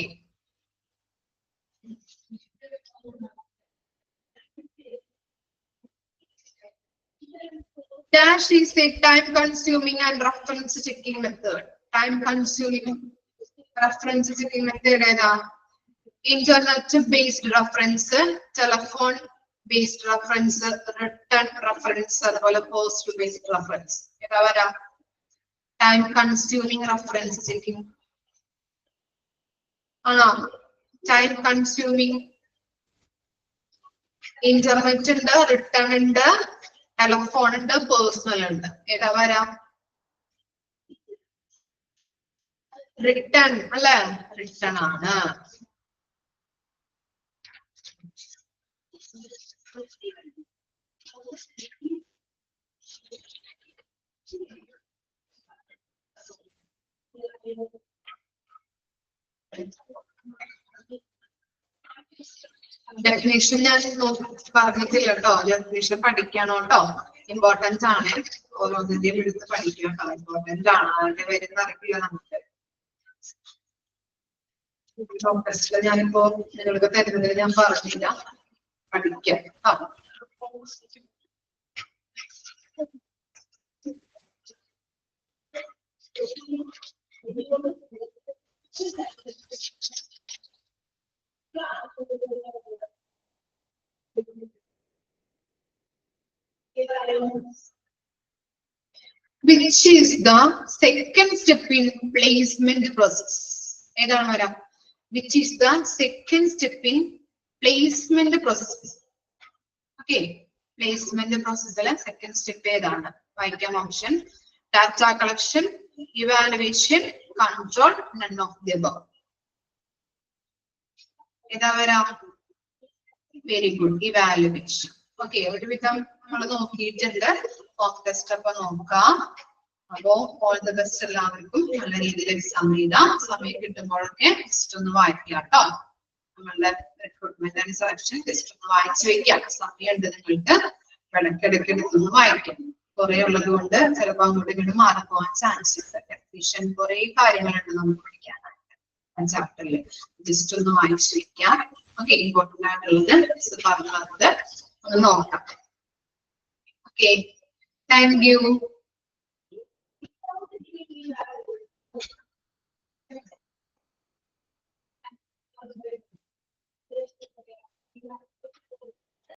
Dash is a time consuming and reference checking method. Time consuming reference checking method ഏതാ? Internet based reference, telephone based reference, return reference, അതുപോലെ post based reference. ഏതാ വരാ? Time consuming reference checking ആണോ? Time consuming internet ഉണ്ട്, return ഉണ്ട്, telephone ഉണ്ട്, personal ഉണ്ട്. ഏതാ വരാ? റിട്ടേൺ അല്ലേ? റിട്ടേൺ ആണ്. ഡെഫിനേഷൻ ഞാൻ പറഞ്ഞിട്ടില്ല കേട്ടോ. ഡെഫിനേഷൻ പഠിക്കണം കേട്ടോ. ഇമ്പോർട്ടൻസ് ആണ്. ഓരോന്നിന്റെയും എടുത്ത് പഠിക്കണം കേട്ടോ. ഇമ്പോർട്ടൻസ് ആണ്. അതിന്റെ വരുന്ന അറിയില്ല നമുക്ക്. ടെസ്റ്റില് ഞാനിപ്പോ നിങ്ങൾക്ക് തരുന്നതിൽ ഞാൻ പറഞ്ഞില്ല. പഠിക്കാം കേട്ടോ. Which is the second step in placement process? ഏതാണ് വരാം? Which is the second step in placement process? Okay, placement process ലെ second step ഏതാണ്? വായിക്കാം option. Data collection, evaluation, control, none of the above. ഏതാ വരാം? Very good, evaluation. ഓക്കെ, ഒരുവിധം നമ്മൾ നോക്കിയിട്ടുണ്ട്. മോക്ക് ടെസ്റ്റ് അപ്പൊ നോക്കാം. അപ്പോ ഓൾ ദ ബെസ്റ്റ് എല്ലാവർക്കും. നല്ല രീതിയിൽ എക്സാം എഴുതാം. സമയം കിട്ടുമ്പോഴൊക്കെ ടെസ്റ്റ് ഒന്ന് വായിക്കാം കേട്ടോ. നമ്മളുടെ റിക്രൂട്ട്മെന്റ് ആൻഡ് സെലക്ഷൻ ടെസ്റ്റ് ഒന്ന് വായിച്ചു വെക്കാം. സമയമുണ്ട് നിങ്ങൾക്ക്. ഇടയ്ക്കിടയ്ക്കൊന്ന് വായിക്കാം. കുറെ ഉള്ളത് കൊണ്ട് ചിലപ്പോൾ അങ്ങോട്ട് ഇങ്ങോട്ട് മാറിപ്പോവാൻ ചാൻസ് ഉണ്ട്. ടെക്നീഷ്യൻ കുറെ കാര്യങ്ങളുണ്ട് നമുക്ക് പഠിക്കാനായിട്ട് ചാപ്റ്ററിൽ. ജസ്റ്റ് ഒന്ന് വായിച്ചു വെക്കാം. ഓക്കെ, ഇമ്പോർട്ടന്റ് ആയിട്ടുള്ളത് പറഞ്ഞത് ഒന്ന് നോക്കാം. Okay, thank you.